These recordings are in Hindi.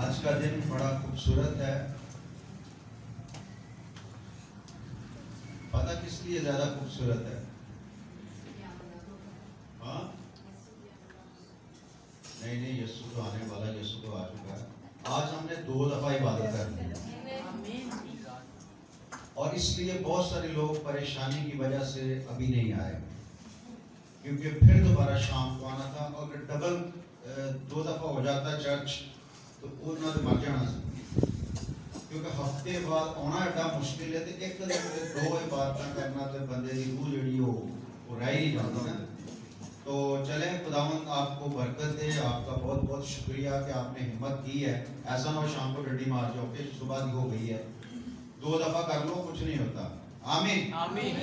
आज का दिन बड़ा खूबसूरत है। पता किस लिए ज्यादा खूबसूरत है? हाँ नहीं, यीशु तो आने वाला, यीशु तो आ चुका है। आज हमने 2 दफा इबादत कर ली और इसलिए बहुत सारे लोग परेशानी की वजह से अभी नहीं आए, क्योंकि फिर दोबारा शाम को आना था। और अगर डबल 2 दफा हो जाता चर्च तो उन्होंने मर जाना, क्योंकि हफ्ते बाद आना एडा मुश्किल है। तो एक दिन 2 इबादत करना तो बंदे की रूह जड़ी हो रह ही जाती है। तो चले, खुदावंद आपको बरकत दे। आपका बहुत बहुत शुक्रिया कि आपने हिम्मत की है। ऐसा ना हो शाम को डंडी मार जाओ कि सुबह की हो गई है। 2 दफा कर लो, कुछ नहीं होता। आमीन आमीन।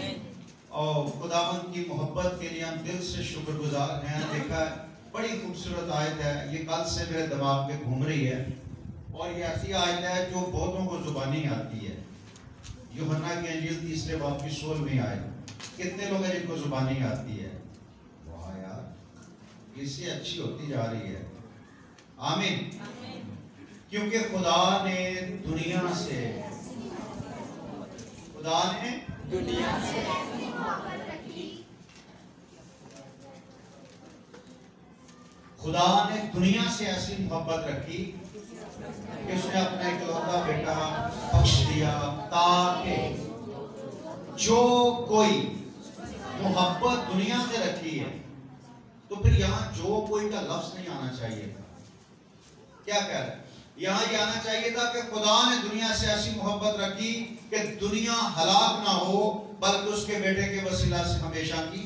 और खुदावंद की मोहब्बत के लिए हम दिल से शुक्रगुजार हैं। देखा बड़ी खूबसूरत आयत है, ये कल से मेरे दिमाग में घूम रही है। और ये ऐसी आयत है जो बहुतों को जुबानी आती है। यूहन्ना की इंजील 3 बाब की 16वीं आयत। कितने लोग हैं जिनको जुबानी आती है? वाह यार, इससे अच्छी होती जा रही है। आमीन। क्योंकि खुदा ने दुनिया से ऐसी मोहब्बत रखी कि उसने अपना इकलौता बेटा बख्श दिया, ताकि जो कोई मोहब्बत दुनिया से रखी है। तो फिर यहाँ जो कोई का लफ्ज नहीं आना चाहिए था। क्या कह रहे? यहाँ ये आना चाहिए था कि खुदा ने दुनिया से ऐसी मोहब्बत रखी कि दुनिया हलाक ना हो, बल्कि उसके बेटे के वसीला से हमेशा की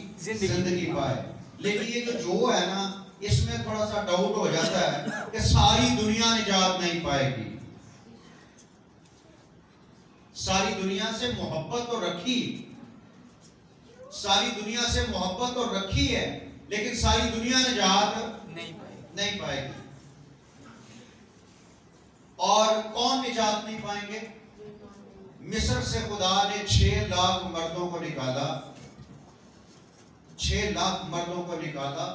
जिंदगी पाए। लेकिन ये जो है ना, इसमें थोड़ा सा डाउट हो जाता है कि सारी दुनिया निजात नहीं पाएगी। सारी दुनिया से मोहब्बत तो रखी, सारी दुनिया से मोहब्बत तो रखी है, लेकिन सारी दुनिया निजात नहीं पाएगी। और कौन निजात नहीं पाएंगे? मिस्र से खुदा ने 6 लाख मर्दों को निकाला, 6 लाख मर्दों को निकाला,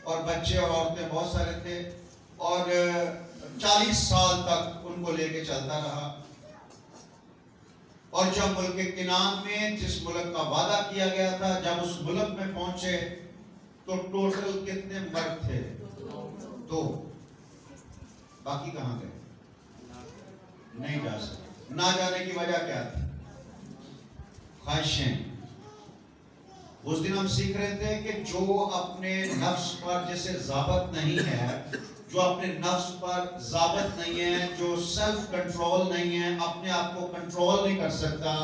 और बच्चे और औरतें बहुत सारे थे। और 40 साल तक उनको लेके चलता रहा। और जब मुल्क किनान में, जिस मुल्क का वादा किया गया था, जब उस मुल्क में पहुंचे तो टोटल कितने मर्द थे? 2। बाकी कहां गए? नहीं जा सके। ना जाने की वजह क्या थी? ख्वाहिशें। उस दिन हम सीख रहे थे कि जो अपने नफ्स पर जैसे ज़ाबत नहीं है, जो अपने नफ्स पर ज़ाबत नहीं है, जो सेल्फ कंट्रोल नहीं है, अपने आप को कंट्रोल नहीं कर सकता,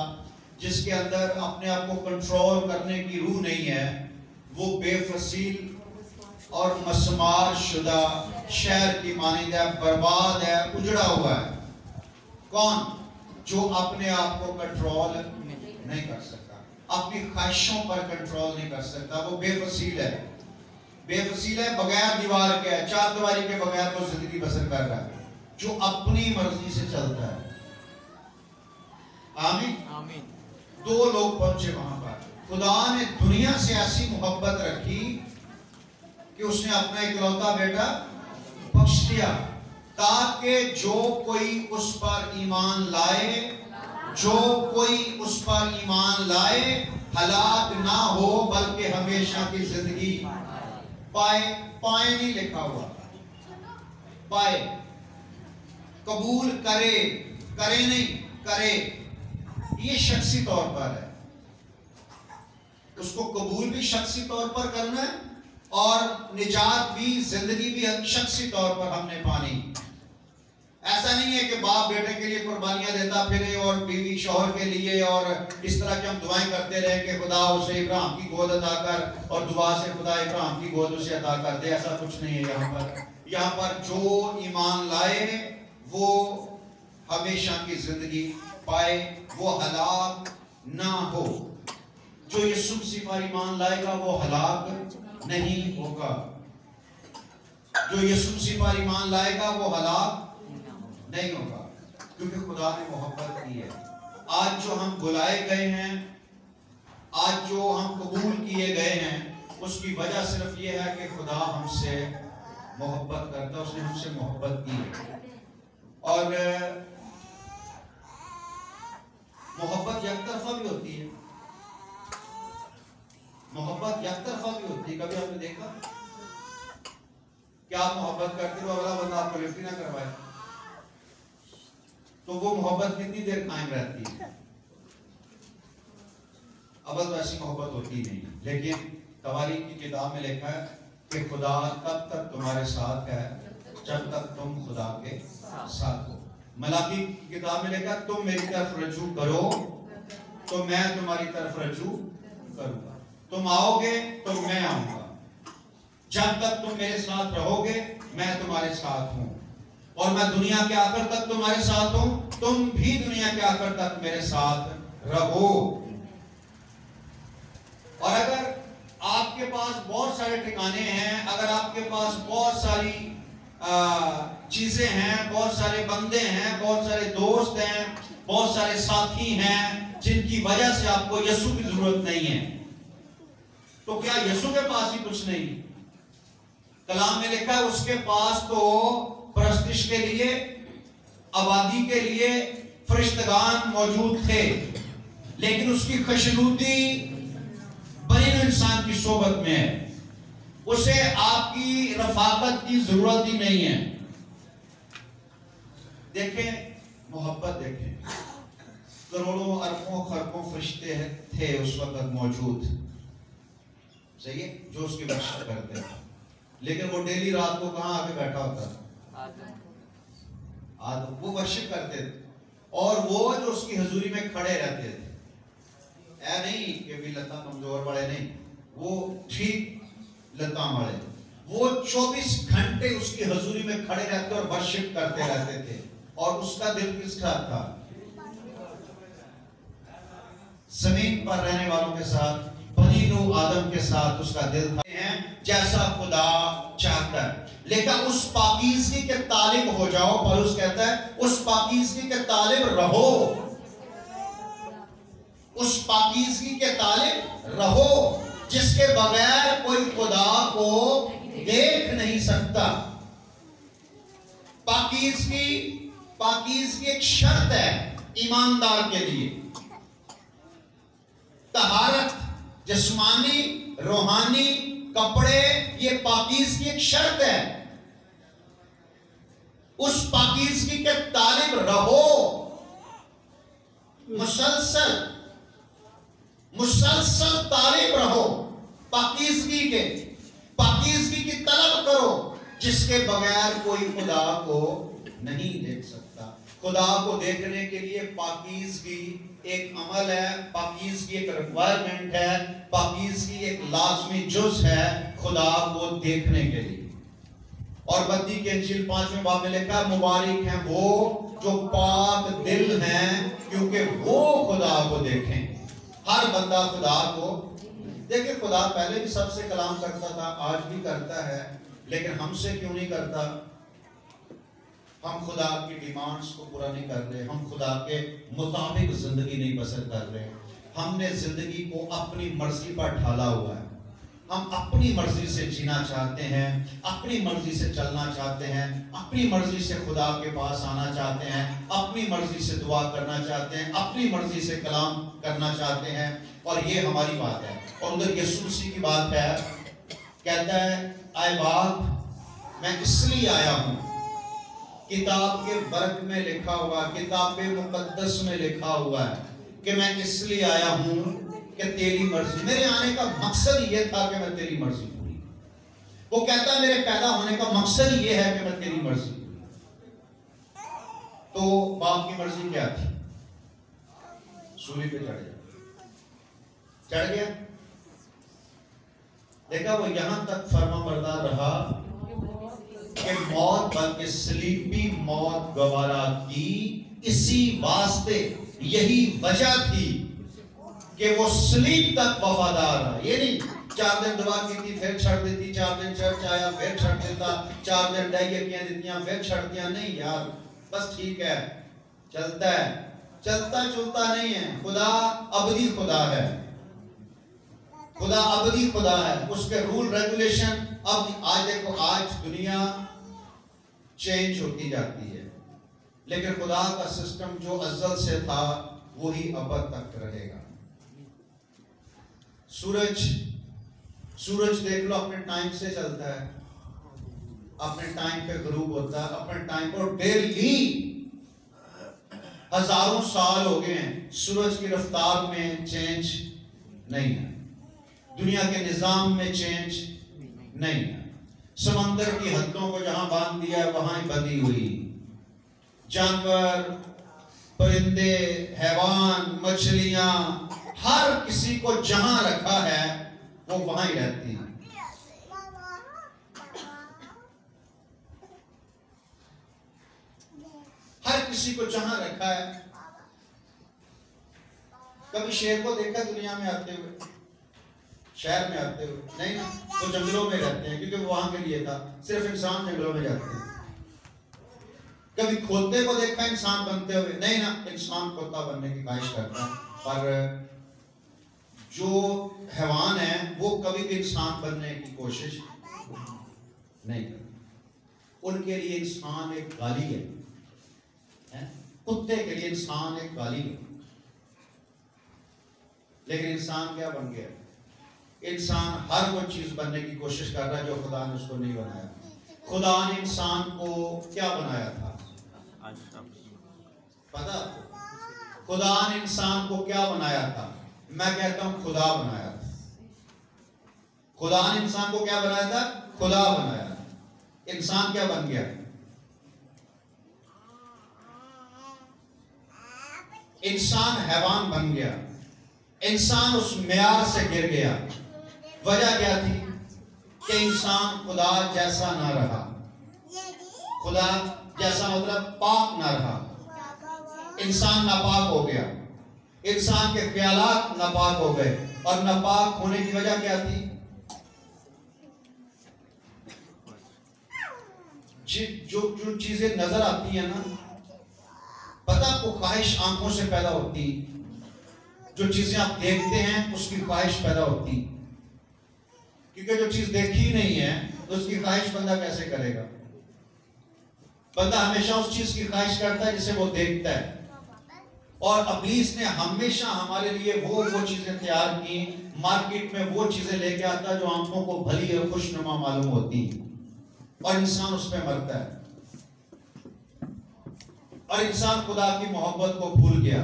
जिसके अंदर अपने आप को कंट्रोल करने की रूह नहीं है, वो बेफसील और मसमार शुदा शहर की मानिंद है, बर्बाद है, उजड़ा हुआ है। कौन? जो अपने आप को कंट्रोल नहीं कर सकता, अपनी ख्वाहिशों पर कंट्रोल नहीं कर सकता। वो बेफसील है, बेफसील है, बगैर दीवार के है, 4 दीवारी के बगैर वो जिंदगी बसर कर रहा है, जो अपनी मर्जी से चलता है। आमीन आमीन। 2 लोग पहुंचे वहां पर। खुदा ने दुनिया से ऐसी मोहब्बत रखी कि उसने अपना इकलौता बेटा बख्श दिया, ताकि जो कोई उस पर ईमान लाए, जो कोई उस पर ईमान लाए, हलाक ना हो, बल्कि हमेशा की जिंदगी पाए। पाए नहीं लिखा हुआ, पाए। कबूल करे, करे नहीं, करे। ये शख्सी तौर पर है। उसको कबूल भी शख्सी तौर पर करना है, और निजात भी, जिंदगी भी शख्सी तौर पर हमने पानी। ऐसा नहीं है कि बाप बेटे के लिए कुर्बानियां देता फिरे और बीवी शौहर के लिए, और इस तरह की हम दुआएं करते रहे कि खुदा उसे इब्राहिम की गोद अता कर, और दुआ से खुदा इब्राहिम की गोद उसे अता कर दे। ऐसा कुछ नहीं है। यहाँ पर जो ईमान लाए वो हमेशा की जिंदगी पाए, वो हलाक ना हो। जो यीशु मसीह पर ईमान लाएगा वो हलाक नहीं होगा। जो यीशु मसीह पर ईमान लाएगा वो हलाक नहीं होगा, क्योंकि खुदा ने मोहब्बत की है। आज जो हम बुलाए गए हैं, आज जो हम कबूल किए गए हैं, उसकी वजह सिर्फ ये है कि खुदा हमसे मोहब्बत करता है, उसने हमसे मोहब्बत की है। और मोहब्बत एक तरफा भी होती है, मोहब्बत एक तरफा भी होती है। कभी आपने देखा कि आप मोहब्बत करते हो, अगला बंदा आपको लिफ्ट ना करवाए, तो वो मोहब्बत कितनी देर कायम रहती है? अब तो ऐसी मोहब्बत होती नहीं। लेकिन तवारीख की किताब में लिखा है कि खुदा तब तक तुम्हारे साथ है जब तक तुम खुदा के साथ हो। मलाकी की किताब में लिखा तुम मेरी तरफ रजू करो तो मैं तुम्हारी तरफ रजू करूंगा, तुम आओगे तो मैं आऊंगा, जब तक तुम मेरे साथ रहोगे मैं तुम्हारे साथ हूं, और मैं दुनिया के आखिर तक तुम्हारे साथ हूं, तुम भी दुनिया के आखिर तक मेरे साथ रहो। और अगर आपके पास बहुत सारे ठिकाने हैं, अगर आपके पास बहुत सारी चीजें हैं, बहुत सारे बंदे हैं, बहुत सारे दोस्त हैं, बहुत सारे साथी हैं जिनकी वजह से आपको यीशु की जरूरत नहीं है, तो क्या यीशु के पास ही कुछ नहीं? कलाम में लिखा है उसके पास तो परस्तिश के लिए, आबादी के लिए फरिश्तगान मौजूद थे, लेकिन उसकी खुशनुदी बनी इंसान की सोबत में है, उसे आपकी रफाकत की जरूरत ही नहीं है। देखें मोहब्बत, देखें करोड़ों अरबों खरबों फरिश्ते थे उस वक्त मौजूद, सही है, जो उसकी वर्शिप करते हैं, लेकिन वो डेली रात को कहां आके बैठा होता था? आदम। वो वर्शिप करते थे और वो जो उसकी हजूरी में खड़े रहते थे, ऐ नहीं कि भी लता कमजोर वाले नहीं, वो ठीक लता वाले, वो 24 घंटे उसकी हजूरी में खड़े रहते और वर्शिप करते रहते थे। और उसका दिल किसका था? जमीन पर रहने वालों के साथ, बनी नूह आदम के साथ उसका दिल था, जैसा खुदा चाहता है। लेकिन उस पाकीज़गी के तालिब हो जाओ, पौलुस कहता है उस पाकीज़गी के तालिब रहो, उस पाकीज़गी के तालिब रहो जिसके बगैर कोई खुदा को देख नहीं सकता। पाकीज़गी एक शर्त है ईमानदार के लिए। तहारत, जिस्मानी, रूहानी, कपड़े, ये पाकीज़गी एक शर्त है। उस पाकीज़गी के तालिब रहो, मुसलसल तालिब रहो पाकीज़गी के, पाकीज़गी की तलब करो जिसके बगैर कोई खुदा को नहीं देख सकता। खुदा को देखने के लिए पाकीज़गी एक अमल है, पाकीज़गी एक रिक्वायरमेंट है, पाकीज़गी एक लाजमी जुज़ है खुदा को देखने के लिए। और मत्ती के इंजील 5वें बाब में लिखा मुबारक हैं वो जो पाक दिल हैं क्योंकि वो खुदा को देखें। हर बंदा खुदा को देखिए। खुदा पहले भी सबसे कलाम करता था, आज भी करता है, लेकिन हमसे क्यों नहीं करता? हम खुदा की डिमांड्स को पूरा नहीं कर रहे, हम खुदा के मुताबिक जिंदगी नहीं बसर कर रहे। हमने जिंदगी को अपनी मर्जी पर ढाला हुआ है। हम अपनी मर्जी से जीना चाहते हैं, अपनी मर्जी से चलना चाहते हैं, अपनी मर्जी से खुदा के पास आना चाहते हैं, अपनी मर्जी से दुआ करना चाहते हैं, अपनी मर्जी से कलाम करना चाहते हैं। और ये हमारी बात है। और उधर यीशु मसीह की बात है, कहता है आए बाप मैं इसलिए आया हूं, किताब के वर्क में लिखा हुआ, किताब मुकद्दस में लिखा हुआ है कि मैं इसलिए आया हूं कि तेरी मर्जी, मेरे आने का मकसद ये था कि मैं तेरी मर्जी पूरी। वो कहता है मेरे पैदा होने का मकसद ये है कि मैं तेरी मर्जी पूरी। तो बाप की मर्जी क्या थी? सूली पे चढ़ गया। देखा वो यहां तक फर्माबरदार रहा कि मौत बल्कि सलीबी मौत गवारा की। इसी वास्ते यही वजह थी कि वो सलीब तक वफादार रहा। ये नहीं 4 दिन दुआ की थी फिर छड़ देती, 4 दिन चर्च आया फिर छड़ देता, 4 दिन डायरियां देतियां फिर छड़ दिया। नहीं यार, बस ठीक है, चलता है, चलता चलता नहीं है। खुदा अबदी खुदा है, खुदा अबदी खुदा है। उसके रूल रेगुलेशन अब आज देखो, आज दुनिया चेंज होती जाती है। लेकिन खुदा का सिस्टम जो अज़ल से था वही अब तक रहेगा। सूरज देख लो अपने टाइम से चलता है, अपने टाइम पे ग्रूब होता है, अपने टाइम पर डेली हजारों साल हो गए हैं, सूरज की रफ्तार में चेंज नहीं है, दुनिया के निजाम में चेंज नहीं है। समंदर की हदों को जहां बांध दिया वहां ही बंधी हुई, जानवर, परिंदे, हैवान, मछलियां, हर किसी को जहां रखा है वो वहां ही रहती है। हर किसी को जहां रखा है। कभी शेर को देखा दुनिया में आते हुए, शहर में आते हुए? नहीं ना, वो जंगलों में रहते हैं क्योंकि वो वहां के लिए था। सिर्फ इंसान जंगलों में जाते हैं। कभी खोते को देखा इंसान बनते हुए? नहीं ना, इंसान खोता बनने की ख्वाहिश करता है। पर जो हैवान है वो कभी भी इंसान बनने की कोशिश नहीं करता। उनके लिए इंसान एक गाली है, कुत्ते के लिए इंसान एक गाली है। लेकिन इंसान क्या बन गया? इंसान हर वो चीज बनने की कोशिश कर रहा है जो खुदा ने उसको नहीं बनाया। खुदा ने इंसान को क्या बनाया था पता? खुदा ने इंसान को क्या बनाया था? मैं कहता हूं खुदा बनाया था। खुदा ने इंसान को क्या बनाया था? खुदा बनाया था। इंसान क्या बन गया? इंसान हैवान बन गया। इंसान उस मेयार से गिर गया। वजह क्या थी? कि इंसान खुदा जैसा ना रहा। खुदा जैसा मतलब पाक ना रहा। इंसान नापाक हो गया। इंसान के ख्यालात नापाक हो गए। और नापाक होने की वजह क्या थी? जो चीजें नजर आती है ना, पता आपको, ख्वाहिश आंखों से पैदा होती। जो चीजें आप देखते हैं उसकी ख्वाहिश पैदा होती, क्योंकि जो चीज देखी नहीं है तो उसकी ख्वाहिश बंदा कैसे करेगा? बंदा हमेशा उस चीज की ख्वाहिश करता है जिसे वो देखता है। और इब्लीस ने हमेशा हमारे लिए वो चीजें तैयार की, मार्केट में वो चीजें लेके आता जो आंखों को भली और खुशनुमा मालूम होती, और इंसान उस पर मरता है। और इंसान खुदा की मोहब्बत को भूल गया।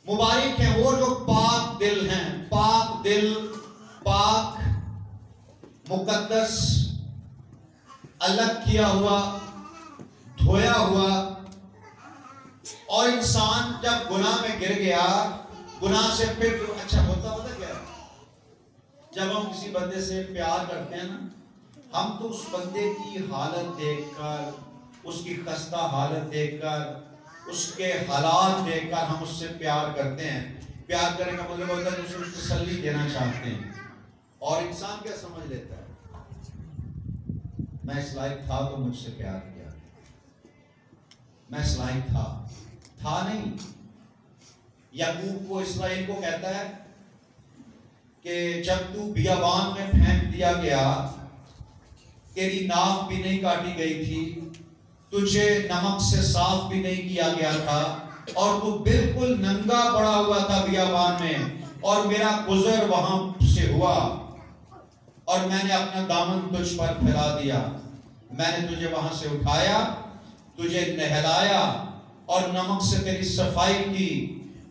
मुबारक है वो जो पाक दिल हैं, पाक दिल, पाक, मुकद्दस, अलग किया हुआ, धोया हुआ। और इंसान जब गुनाह में गिर गया, गुनाह से फिर अच्छा होता क्या? जब हम किसी बंदे से प्यार करते हैं ना, हम तो उस बंदे की हालत देखकर, उसकी खस्ता हालत देखकर, उसके हालात देखकर हम उससे प्यार करते हैं। प्यार करने का मतलब होता है उसको तसल्ली देना चाहते हैं। और इंसान क्या समझ लेता है? मैं इस लायक था तो मुझसे प्यार किया, मैं इस लायक था नहीं। याकूब को, इस्राएल को कहता है कि जब तू बियाबान में फेंक दिया गया, तेरी नाक भी नहीं काटी गई थी, तुझे नमक से साफ भी नहीं किया गया था, और तू बिल्कुल नंगा पड़ा हुआ था बियाबान में, और मेरा गुजर वहां से हुआ और मैंने अपना दामन तुझ पर फैला दिया। मैंने तुझे वहां से उठाया, तुझे नहलाया और नमक से तेरी सफाई की,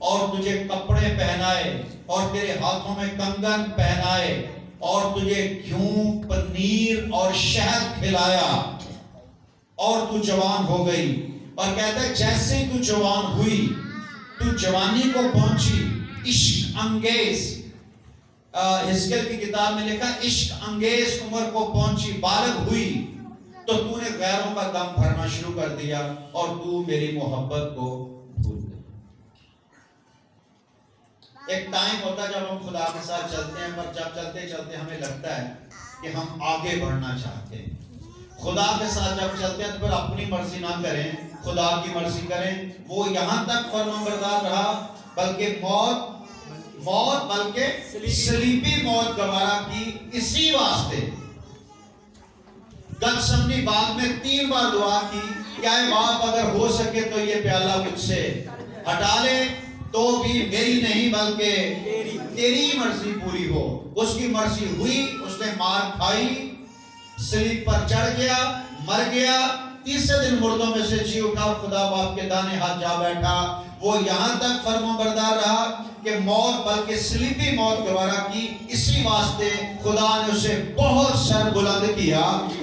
और तुझे कपड़े पहनाए और तेरे हाथों में कंगन पहनाए, और तुझे घी, पनीर और शहद खिलाया, और तू जवान हो गई। और कहता है जैसे ही तू जवान हुई, तू जवानी को पहुंची, इश्क अंगेज, हिजकिय्याह की किताब में लिखा इश्क अंगेज उम्र को पहुंची, बालग हुई, तो तूने गैरों का दम भरना शुरू कर दिया और तू मेरी मोहब्बत को भूल गई। एक टाइम होता है जब हम खुदा के साथ चलते हैं, पर जब चलते चलते हमें लगता है कि हम आगे बढ़ना चाहते हैं। खुदा के साथ जब चलते हैं तो फिर अपनी मर्जी ना करें, खुदा की मर्जी करें। वो यहां तक फरमाबरदार रहा, बल्कि मौत बल्कि सलीबी मौत गवारा की, इसी वास्ते गतसमनी बाग में 3 बार दुआ की, क्या है बाप अगर हो सके तो ये प्याला मुझसे हटा ले, तो भी मेरी नहीं बल्कि तेरी मर्जी पूरी हो। उसकी मर्जी हुई, उसने मार खाई, सलीब पर चढ़ गया, मर गया, तीसरे दिन मुर्दों में से जी उठा और खुदा बाप के दाने हाथ जा बैठा। वो यहां तक फरमाबरदार रहा कि मौत बल्कि सलीबी मौत गवारा की। इसी वास्ते खुदा ने उसे बहुत सर बुलंद किया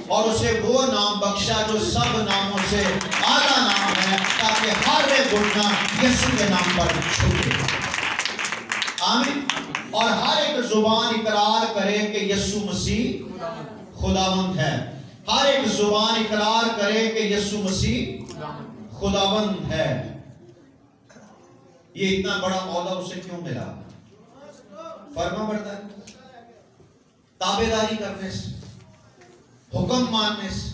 और उसे वो नाम बख्शा जो सब नामों से आला नाम है, ताकि हर एक घुटना यीशु के नाम पर झुके। आमीन। और हर एक जुबान इकरार करे कि यीशु मसीह खुदावंद है। हर एक जुबान इकरार करे कि यीशु मसीह खुदावंद है। ये इतना बड़ा औहदा उसे क्यों मिला? फरमाबरदार, ताबेदारी करने से, हुक्म मानने से।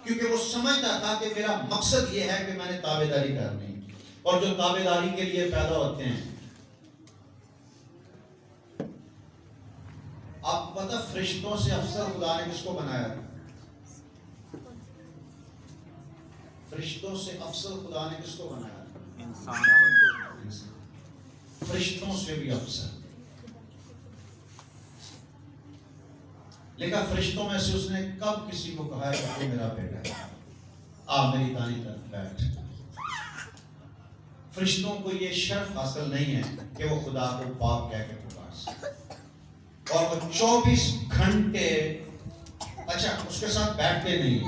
क्योंकि वो समझता था कि मेरा मकसद ये है कि मैंने ताबेदारी करनी। और जो ताबेदारी के लिए पैदा होते हैं, आपको पता फरिश्तों से अफसर खुदा ने किसको बनाया? फरिश्तों से अफसर खुदा ने किसको बनाया? इंसान। फरिश्तों से भी अफसर। लेकिन फरिश्तों में से उसने कब किसी को कहा है कि तू मेरा बेटा है, आ मेरी दानी तरफ बैठ? फरिश्तों को ये शर्फ हासिल नहीं है कि वो खुदा को बाप कह के पुकार सके। और वो 24 घंटे अच्छा उसके साथ बैठते नहीं,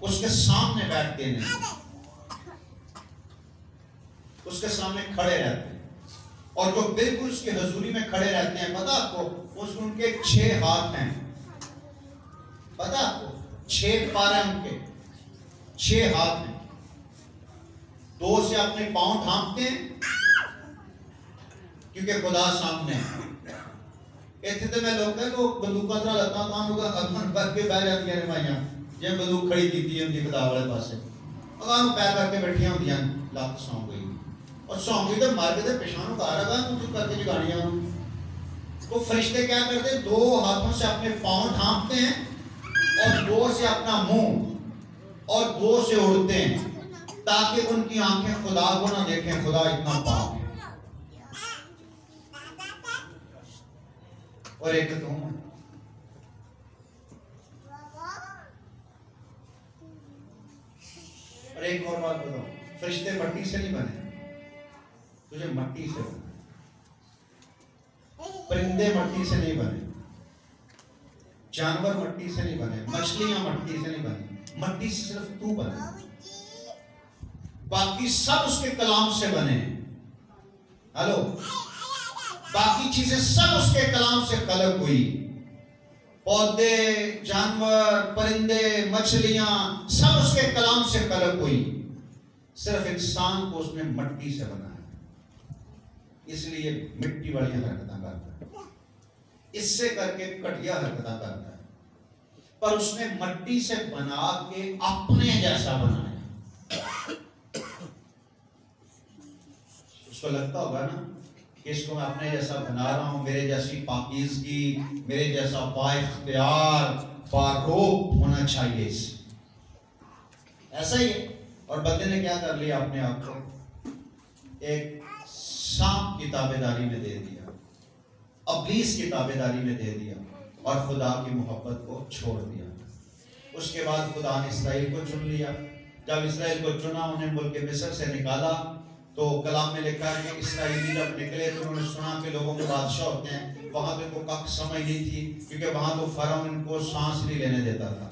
उसके सामने बैठते नहीं, उसके सामने खड़े रहते हैं। और जो बिल्कुल उसकी हजूरी में खड़े रहते हैं, पता आपको, उसमें उनके 6 हाथ हैं। पता आपको 6 पार हैं उनके, 6 हाथ हैं। 2 से अपने पांव ढांपते हैं क्योंकि खुदा सामने है। इतने तो मैं लोग हैं को बंदूक तरह लगता काम होगा अगन करके बह जाती है माइयां जे बंदूक खड़ी की थी उनकी किताब वाले पासे अगन पैर करके बैठियां होंदियां लत सौ गई और सौ गई तो मार के तो पेशान उतार अगन कुछ करके जगाड़ियां। तो फरिश्ते क्या करते, 2 हाथों से अपने पांव ढांपते हैं और 2 से अपना मुंह और 2 से उड़ते हैं ताकि उनकी आंखें खुदा को ना देखें, खुदा इतना पाक है। और एक तो और एक और बात बताओ, फरिश्ते मट्टी से नहीं बने, तुझे मट्टी से बने। परिंदे मट्टी से नहीं बने, जानवर मट्टी से नहीं बने, मछलियां मट्टी से नहीं बनी, मट्टी से सिर्फ तू बने, बाकी सब उसके कलाम से बने। हेलो, बाकी चीजें सब उसके कलाम से खलक हुई। पौधे, जानवर, परिंदे, मछलियां सब उसके कलाम से खलक हुई। सिर्फ इंसान को उसने मट्टी से बनाया, इसलिए मिट्टी वाली हरकतें करता है, इससे करके घटिया हरकतें करता है। पर उसने मट्टी से बना के अपने जैसा बनाया। उसको लगता होगा ना कि इसको मैं अपने जैसा बना रहा हूं, मेरे जैसी पाकीज़गी, मेरे जैसा बाइख्तियार बारोब होना चाहिए इसे, ऐसा ही है। और बंदे ने क्या कर लिया, अपने आप को एक सांप की ताबेदारी में दे दिया, अब्लीस की ताबेदारी में दे दिया और खुदा की मोहब्बत को छोड़ दिया। उसके बाद खुदा ने इसराइल को चुन लिया। जब इसराइल को चुना, उन्हें मुल्क मिस्र से निकाला, तो कलाम में लिखा है कि इसराइली जब निकले तो उन्होंने सुना कि लोगों के बादशाह होते हैं। वहां पे को कख समझ नहीं थी, क्योंकि वहां तो फराउन इनको सांस नहीं लेने देता था।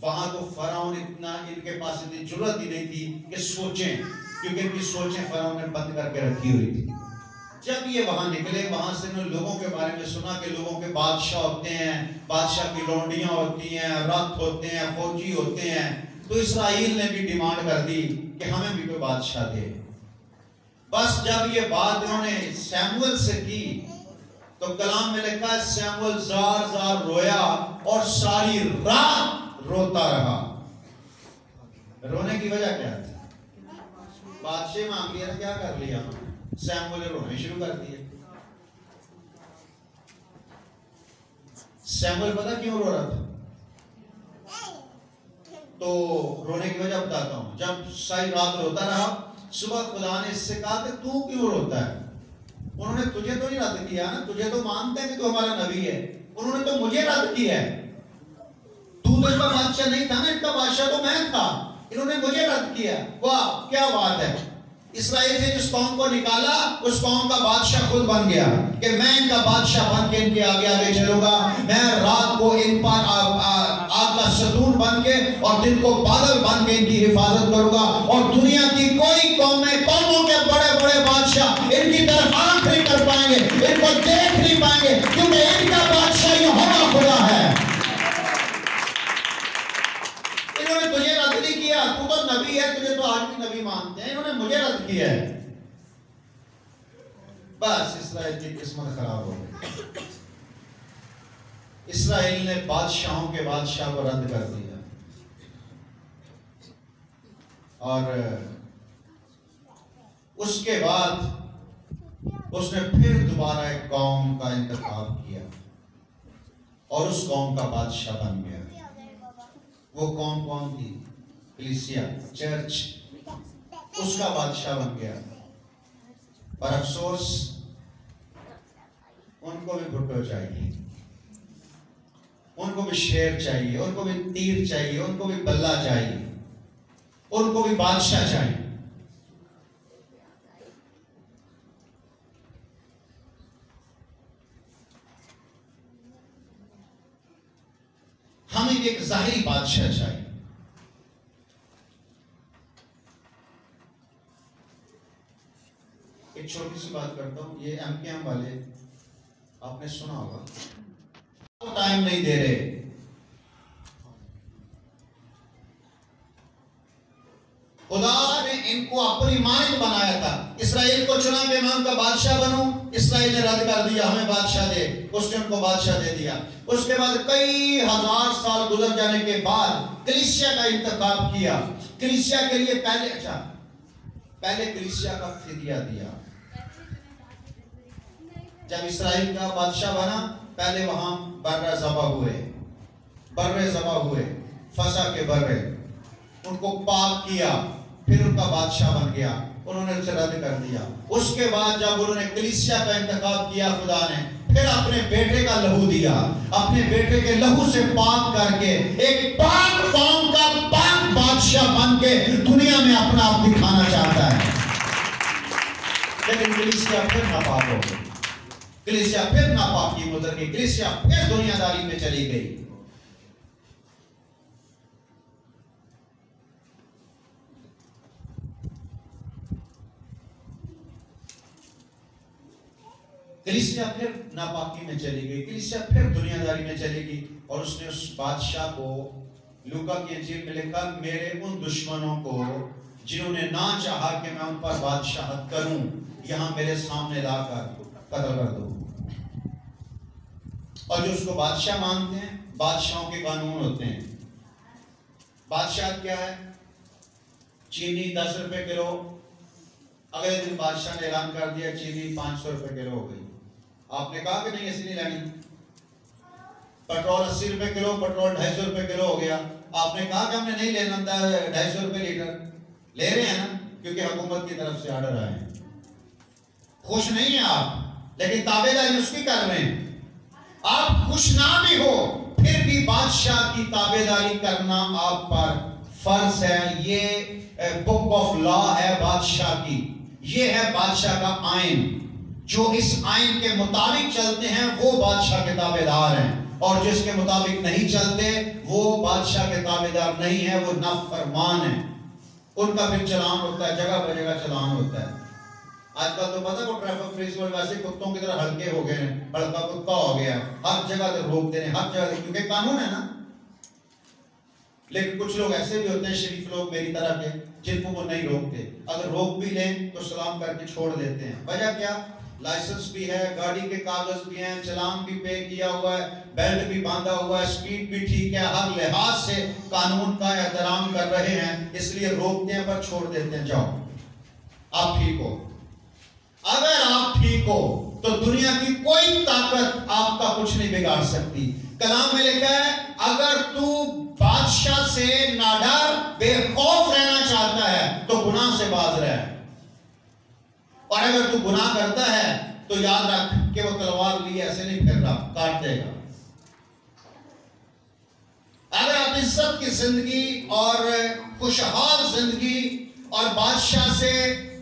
वहां तो फराउन इतना, इनके पास इतनी जरूरत ही नहीं थी कि सोचें, क्योंकि इनकी सोचें फराउन ने बंद करके रखी हुई थी। जब ये वहां निकले, वहां से उन्होंने लोगों के बारे में सुना कि लोगों के बादशाह होते हैं, बादशाह की लौंडियां होती हैं, रथ होते हैं, फौजी होते हैं। तो इसराइल ने भी डिमांड कर दी कि हमें भी कोई बादशाह दे। बस जब ये बात उन्होंने सैमुअल से की, तो कलाम में लिखा है सैमुअल जार जार रोया और सारी रात रोता रहा। रोने की वजह क्या थी? बादशाह मांग लिया, क्या कर लिया? सैमुअल ने रोने शुरू कर दिए। सैमुअल पता क्यों रो रहा था? तो रोने की वजह बताता हूँ। जब सारी रात रोता रहा, सुबह खुदा ने इससे कहा कि तू क्यों रोता है? उन्होंने तुझे तो नहीं रद्द किया ना, तुझे तो मानते हैं कि तू हमारा नबी है, उन्होंने तो मुझे रद्द किया है। तू तो इसका बादशाह नहीं था ना, इनका बादशाह तो मैं था, इन्होंने मुझे रद्द किया। वाह क्या बात है। इस्राएल से जिस कौम को निकाला, उस कौम का बादशाह खुद बन गया कि मैं इनका बादशाह बन के इनके आगे आगे चलूंगा। मैं रात को इन पर आग का सतून बन के और दिन को बादल बन के इनकी हिफाजत करूंगा। और दुनिया की कोई कौमों के बड़े बड़े बादशाह इनकी तरफ आंख नहीं कर पाएंगे, इनको देख नहीं पाएंगे, क्योंकि इनका बादशाह यहोवा खुदा है। इन्होंने तुझे रद्द नहीं किया, तू तो नबी है, तुझे तो आज भी नबी मानते हैं, इन्होंने मुझे रद्द किया है। बस इस्राएल की किस्मत खराब हो गई। इस्राएल ने बादशाहों के बादशाह को रद्द कर दिया और उसके बाद उसने फिर दोबारा एक कौम का इंतखाब किया और उस कौम का बादशाह बन गया। वो कौम कौन थी? कलीसिया, चर्च, उसका बादशाह बन गया। पर अफसोस, उनको भी भुट्टो चाहिए, उनको भी शेर चाहिए, उनको भी तीर चाहिए, उनको भी बल्ला चाहिए, उनको भी बादशाह चाहिए। हमें एक जाहिरी बादशाह चाहिए। एक छोटी सी बात करता हूं, ये एमकेएम वाले आपने सुना होगा, तो टाइम नहीं दे रहे। खुदा ने इनको अपनी मानद बनाया था। इस्राएल को चुना कि मैं उनका बादशाह बनूं, इस्राएल ने रद्द कर दिया, हमें बादशाह दे, उसने उनको बादशाह दे दिया। उसके बाद कई हजार साल गुजर जाने के बाद कलीसिया का इंतखाब किया। कलीसिया के लिए पहले कलीसिया का फिदिया दिया। जब इस्राएल का बादशाह बना, पहले वहां बर्रे ज़बा हुए, फसा के बर्रे, उनको पाक किया, फिर उनका बादशाह बन गया। उन्होंने उसे रद्द कर दिया। उसके बाद जब उन्होंने कलीसिया का इंतखाब किया, खुदा ने फिर अपने बेटे का लहू दिया। अपने बेटे के लहू से पाक करके एक पाक कौम का पाक बादशाह बन के दुनिया में अपना आप दिखाना चाहता है। लेकिन कलीसिया फिर नापाक हो गई, कलीसिया फिर नापाकी में उतर गई, कलीसिया फिर दुनियादारी में चली गई। कलीसिया फिर नापाकी में चली गई, कलीसिया फिर दुनियादारी में चली गई। और उसने उस बादशाह को, लूका की इंजील में लिखा, मेरे उन दुश्मनों को जिन्होंने ना चाहा कि मैं उन पर बादशाहत करूं, यहां मेरे सामने लाकर कत्ल कर दो। और जो उसको बादशाह मानते हैं, बादशाहों के कानून होते हैं। बादशाह क्या है? चीनी 10 रुपए किलो, अगले दिन बादशाह ने ऐलान कर दिया चीनी 500 रुपए किलो हो गई। आपने कहा कि नहीं ऐसी नहीं लेनी। पेट्रोल 80 रुपए किलो, पेट्रोल 250 रुपए किलो हो गया। आपने कहा कि हमने नहीं लेना, 250 रुपए लीटर ले रहे हैं ना, क्योंकि हुकूमत की तरफ से ऑर्डर आए हैं। खुश नहीं है आप, लेकिन ताबेदारी उसकी कर रहे हैं। आप खुश ना भी हो, फिर भी बादशाह की ताबेदारी करना आप पर फर्ज है। ये बुक ऑफ लॉ है बादशाह की, ये है बादशाह का आइन। जो इस आइन के मुताबिक चलते हैं वो बादशाह के ताबेदार हैं, और जिसके मुताबिक नहीं चलते वो बादशाह के ताबेदार नहीं है, वो नाफरमान है। उनका फिर चलान होता है, जगह पर जगह चलान होता है। आजकल तो पता है ट्रैफिक पुलिस वाले वैसे कुत्तों की तरह हल्के हो गए हैं, हल्का कुत्ता हो गया, हर जगह से रोकते हैं, हर जगह, क्योंकि कानून है ना। लेकिन कुछ लोग ऐसे भी होते हैं, शरीफ लोग मेरी तरह के, जिनको वो नहीं रोकते। अगर रोक भी लें तो सलाम करके छोड़ देते हैं। वजह क्या? लाइसेंस भी है, गाड़ी के कागज भी हैं, चालान भी पे किया हुआ है, बेल्ट भी बांधा हुआ है, स्पीड भी ठीक है, हर लिहाज से कानून का एहतराम कर रहे हैं, इसलिए रोकते हैं पर छोड़ देते हैं। जाओ, आप ठीक हो। अगर आप ठीक हो तो दुनिया की कोई ताकत आपका कुछ नहीं बिगाड़ सकती। कलाम में लिखा है अगर तू बादशाह से ना डर बेखौफ रहना चाहता है तो गुनाह से बाज रहे, और अगर तू गुनाह करता है तो याद रख कि वो तलवार लिए ऐसे नहीं फिर रहा, काट देगा। अगर आप इज्जत की जिंदगी और खुशहाल जिंदगी और बादशाह से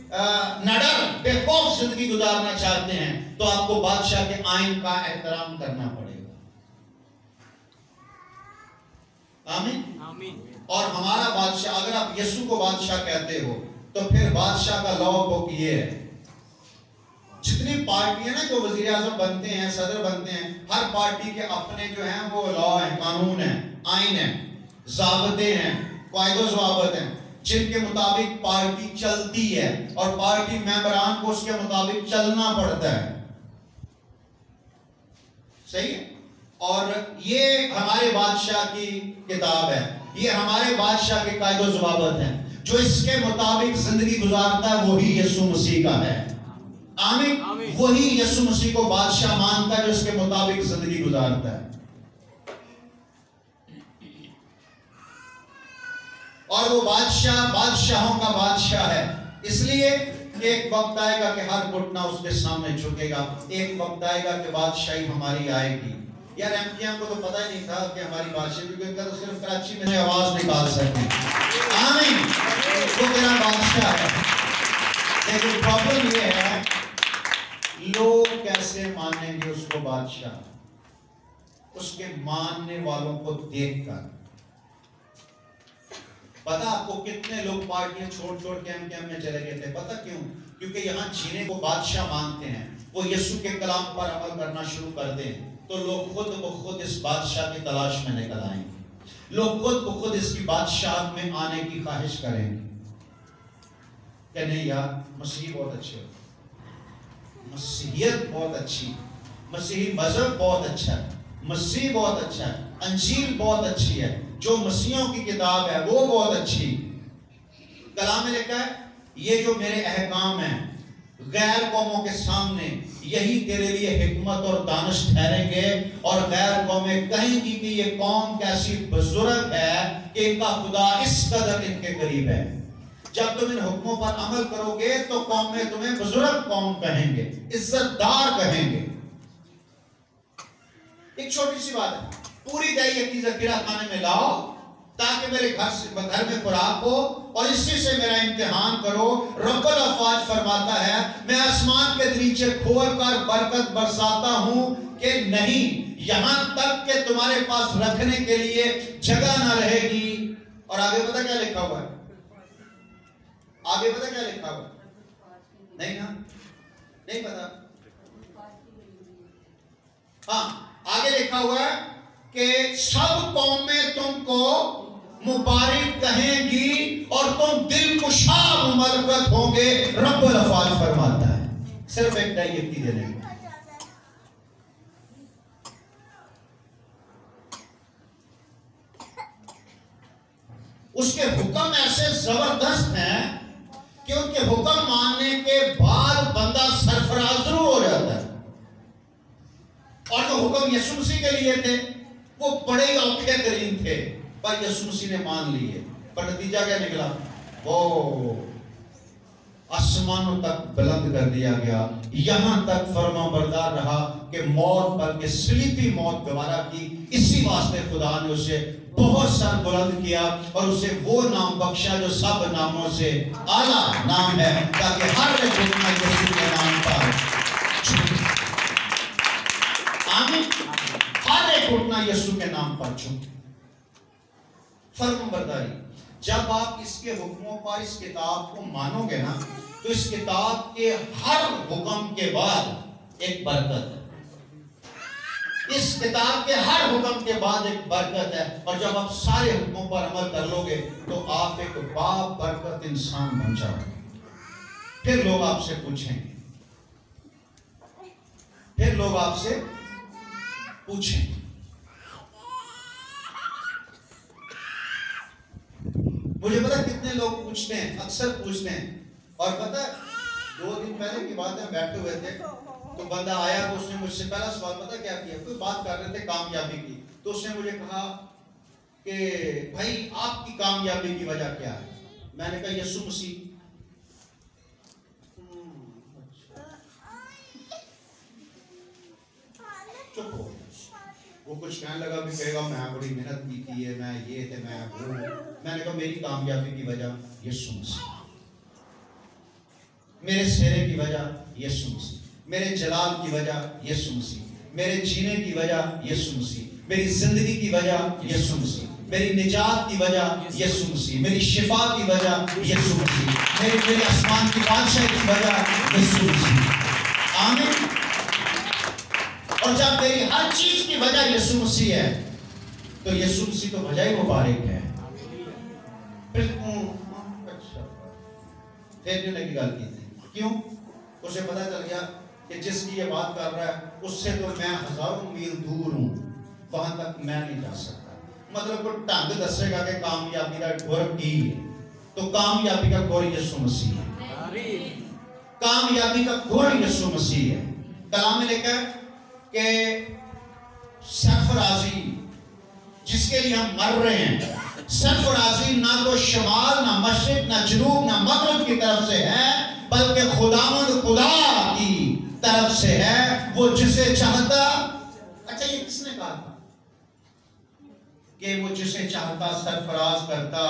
न डर बेखौफ जिंदगी गुजारना चाहते हैं तो आपको बादशाह के आइन का एहतराम करना पड़ेगा। आमीन आमीन। और हमारा बादशाह, अगर आप यीशु को बादशाह कहते हो तो फिर बादशाह का लॉ बुक ये है। जितनी पार्टी है ना जो वजीर आजम बनते हैं, सदर बनते हैं, हर पार्टी के अपने जो हैं वो लॉ है, कानून है, आइन है, ज़ाबते हैं, कायदो ज़वाबत हैं जिनके मुताबिक पार्टी चलती है और पार्टी मेंबरान को उसके मुताबिक चलना पड़ता है। सही है। और ये हमारे बादशाह की किताब है, ये हमारे बादशाह के कायदो ज़वाबत हैं। जो इसके मुताबिक जिंदगी गुजारता है वही यीशु मसीह का है। आमीन। वही यीशु मसीह को बादशाह मानता है जो इसके मुताबिक जिंदगी गुजारता है। और वो बादशाह बादशाहों का बादशाह है, इसलिए एक वक्त आएगा कि हर घुटना उसके सामने झुकेगा। एक वक्त आएगा कि बादशाही हमारी आएगी। यार एमपीएम को तो पता ही नहीं था कि हमारी बादशाही, क्योंकि तो सिर्फ कराची में आवाज निकाल सकते हैं। आमीन। वो तेरा बादशाह है। लेकिन प्रॉब्लम ये है लोग कैसे मानेंगे उसको बादशाह? उसके मानने वालों को देखकर। पता आपको कितने लोग पार्टियां छोड़ छोड़ के एमकेएम में चले गए थे? पता क्यों? क्योंकि यहां जीने को बादशाह मानते हैं। वो यीशु के कलाम पर अमल करना शुरू कर दें तो लोग खुद ब खुद इस बादशाह की तलाश में निकल आएंगे। लोग खुद ब खुद इसकी बादशाह में आने की ख्वाहिश करेंगे कि नहीं यार मसीह बहुत अच्छे, मसीहियत बहुत अच्छी, मसीही मजहब बहुत अच्छा है, मसीह बहुत अच्छा है, अंजील बहुत अच्छी है, जो मसीहों की किताब है वो बहुत अच्छी। कलाम में लिखा है ये जो मेरे अहकाम हैं गैर कौमों के सामने यही तेरे लिए हिकमत और दानिश ठहरेंगे, और गैर कौमें कहेंगी कि ये कौम कैसी बुजुर्ग है कि इनका खुदा इस कदर इनके करीब है। जब तुम इन हुक्मों पर अमल करोगे तो कौम में तुम्हें बुजुर्ग कौम कहेंगे, इज्जतदार कहेंगे। एक छोटी सी बात है, पूरी दही की जखीरा खाने में लाओ ताकि मेरे घर में खुराक हो और इसी से मेरा इम्तिहान करो। रब्बुल अफ़वाज फरमाता है मैं आसमान के दरीचे खोल कर बरकत बरसाता हूं कि नहीं, यहां तक कि तुम्हारे पास रखने के लिए जगह ना रहेगी। और आगे पता क्या लिखा हुआ है? आगे पता क्या लिखा हुआ है? नहीं ना, नहीं पता। हाँ, आगे लिखा हुआ है कि सब कौमें तुमको मुबारक कहेंगी और तुम दिल कुशा मुबारकत होंगे। रब्बुल अफ़वाज फरमाता है सिर्फ एक यकीन देने में। उसके हुक्म ऐसे जबरदस्त हैं कि उनके हुक्म मानने के बाद बंदा सरफराज हो जाता है। और जो हुक्म यीशु मसीह के लिए थे वो बड़े ही औखे तरीन थे, पर यीशु मसीह ने मान लिए। पर नतीजा क्या निकला? वो आसमानों तक बुलंद कर दिया गया, यहां तक फरमाबरदार रहा कि मौत बल्कि सलीबी मौत गवारा की। इसी वास्ते खुदा ने उसे बहुत सर बुलंद किया और उसे वो नाम बख्शा जो सब नामों से आला नाम है, ताकि हर एक घुटना यीशु के नाम पर आमीन, हर एक घुटना यीशु के नाम पर झुके। फर्माबरदारी, जब आप इसके हुक्मों पर इस किताब को मानोगे ना तो इस किताब के हर हुक्म के बाद एक बरकत है। इस किताब के हर हुक्म के बाद एक बरकत है, और जब आप सारे हुक्मों पर अमल कर लोगे तो आप एक बाबरकत इंसान बन जाओगे। फिर लोग आपसे पूछेंगे, फिर लोग आपसे पूछेंगे। मुझे पता कितने लोग पूछते हैं, अक्सर पूछते हैं, और पता 2 दिन पहले की बात है, बैठे हुए थे तो बंदा आया तो उसने मुझसे पहला सवाल पता क्या किया, कोई बात कर रहे थे कामयाबी की, तो उसने मुझे कहा कि भाई आपकी कामयाबी की वजह क्या है? मैंने कहा यीशु मसीह। चुप हो। वो कुछ कहने लगा भी कहेगा मैं बड़ी मेहनत की थी है, मैं ये थे, मैं वो। मैंने कहा मेरी कामयाबी की वजह यीशु मसीह, मेरे सेहरे की वजह यीशु मसीह, मेरे जलाल की वजह यीशु मसीह, मेरे जीने की वजह यीशु मसीह, मेरी जिंदगी की वजह यीशु मसीह, मेरी निजात की वजह यीशु मसीह, मेरी शिफा की वजह यीशु मसीह, मेरे आसमान की बादशाह की वजह यीशु मसीह। आमीन। और जब मेरी हर चीज की वजह यीशु मसीह है तो यीशु मसीह तो वजह ही मुबारक है। फिर लगी गल की थी, क्यों? उसे पता चल गया कि जिसकी ये बात कर रहा है उससे तो मैं हजारों मील दूर हूं, वहां तक मैं नहीं जा सकता। मतलब कोई ढंग दसेगा कि कामयाबी का गुर की है, तो कामयाबी का गुर यीशु मसीह है। कामयाबी का गुर यीशु मसीह है। कलाम में लिखा है कि सरफराजी जिसके लिए हम मर रहे हैं, सरफराजी ना तो शमाल ना मशरिक ना जनूब ना मगरिब की तरफ से है, बल्कि खुदावंद खुदा की तरफ से है। वो जिसे चाहता, अच्छा ये किसने कहा था कि वो जिसे चाहता सरफराज करता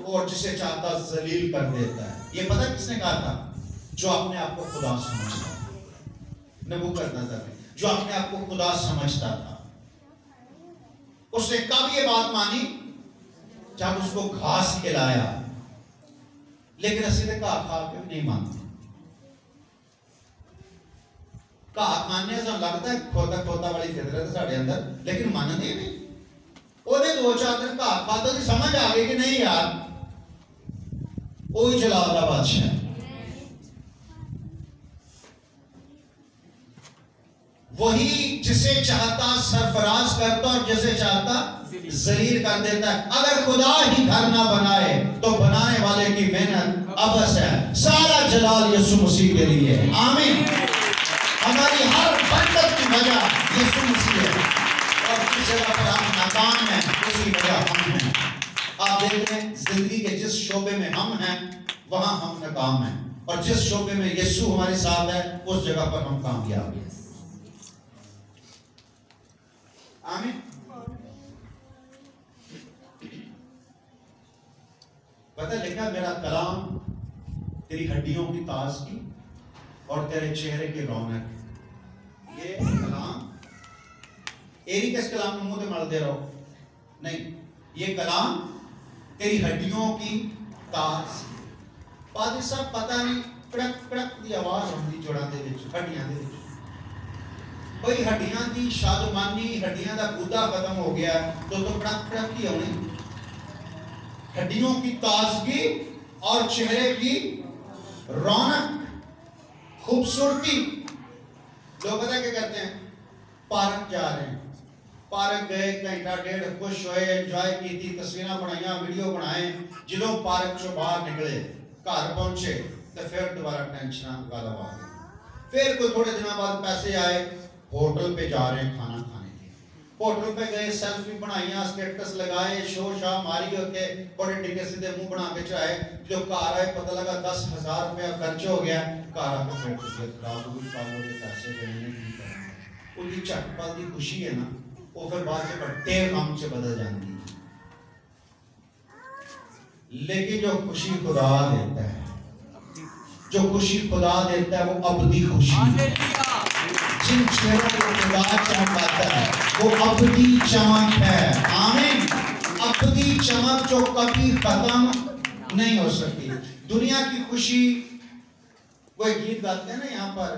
और जिसे चाहता जलील कर देता है? ये पता किसने कहा था? जो अपने आप को खुदा समझता था, नबूकदनेस्सर ने, जो अपने आप को खुदा समझता था। उसने कब ये बात मानी? जब उसको घास खिलाया। लेकिन असि तो घा खा के भी नहीं मानते। घा खाने से लगता है खोता खोता वाली फितरत है साढ़े अंदर, लेकिन मानते नहीं। ਉਹਨੇ 2-4 दिन घा खादा तो समझ आ गई कि नहीं यार वही जलाल का बादशाह। वही जिसे चाहता सरफराज करता और जिसे चाहता जलील कर देता है। अगर खुदा ही घर ना बनाए तो बनाने वाले की मेहनत अबस है। सारा जलाल यीशु मसीह के लिए है। आमीन। हमारी हर बरकत की वजह यीशु मसीह है, और जिस जगह पर हम नाकाम हैं उसी वजह हम हैं। आप देख रहे हैं जिंदगी के जिस शोबे में हम हैं वहां हम नाकाम हैं, और जिस शोबे में यीशु हमारे साथ है उस जगह पर हम कामयाब हैं। आमीन। पता लिखा मेरा कलाम तेरी हड्डियों की ताजगी और तेरे चेहरे की रौनक। ये कलाम एरी किस कलाम में मुंह मल दे रहो नहीं, ये कलाम तेरी हड्डियों की ताजगी। पादी साहब पता नहीं कड़क कड़क की आवाज होती जोड़ां दे विच, हड्डियां दे विच। भाई हड्डियां की शादमानी, हड्डियां का गुदा खत्म हो गया तो कड़क कड़क की होनी। हड्डियों की ताजगी और चेहरे की रौनक, खूबसूरती। लोग पता क्या करते हैं? पार्क जा रहे हैं, पार्क गए, घंटा डेढ़ खुश होए, एंजॉय की थी, तस्वीरें बनाई, वीडियो बनाए। जो पार्क चो बाहर निकले, घर पहुंचे तो फिर दोबारा टेंशन गाला आ गई। फिर कोई थोड़े दिनों बाद पैसे आए, होटल पे जा रहे हैं खाना खाने के। होटल पे गए, सेल्फी बनाई, स्टेटस लगाए, शो शाह मारी, होके बड़े टिके सीधे मुंह बना के चढ़ाए। जो घर आए पता लगा 10,000 रुपया खर्च हो गया। घर आकर फिर तबीयत खराब हो गई, कालों के पैसे देने की तरह। उनकी झटपट की खुशी है ना, वो फिर बाद में बड़े काम से बदल जाती है। लेकिन जो खुशी खुदा देता है, जो खुशी खुदा देता है वो अबदी खुशी है। जिन चेहरों को खुदा चमकाता है वो अबदी चमक है। आमीन। अबदी चमक जो कभी खत्म नहीं हो सकती। दुनिया की खुशी, वो एक गीत गाते हैं ना यहाँ पर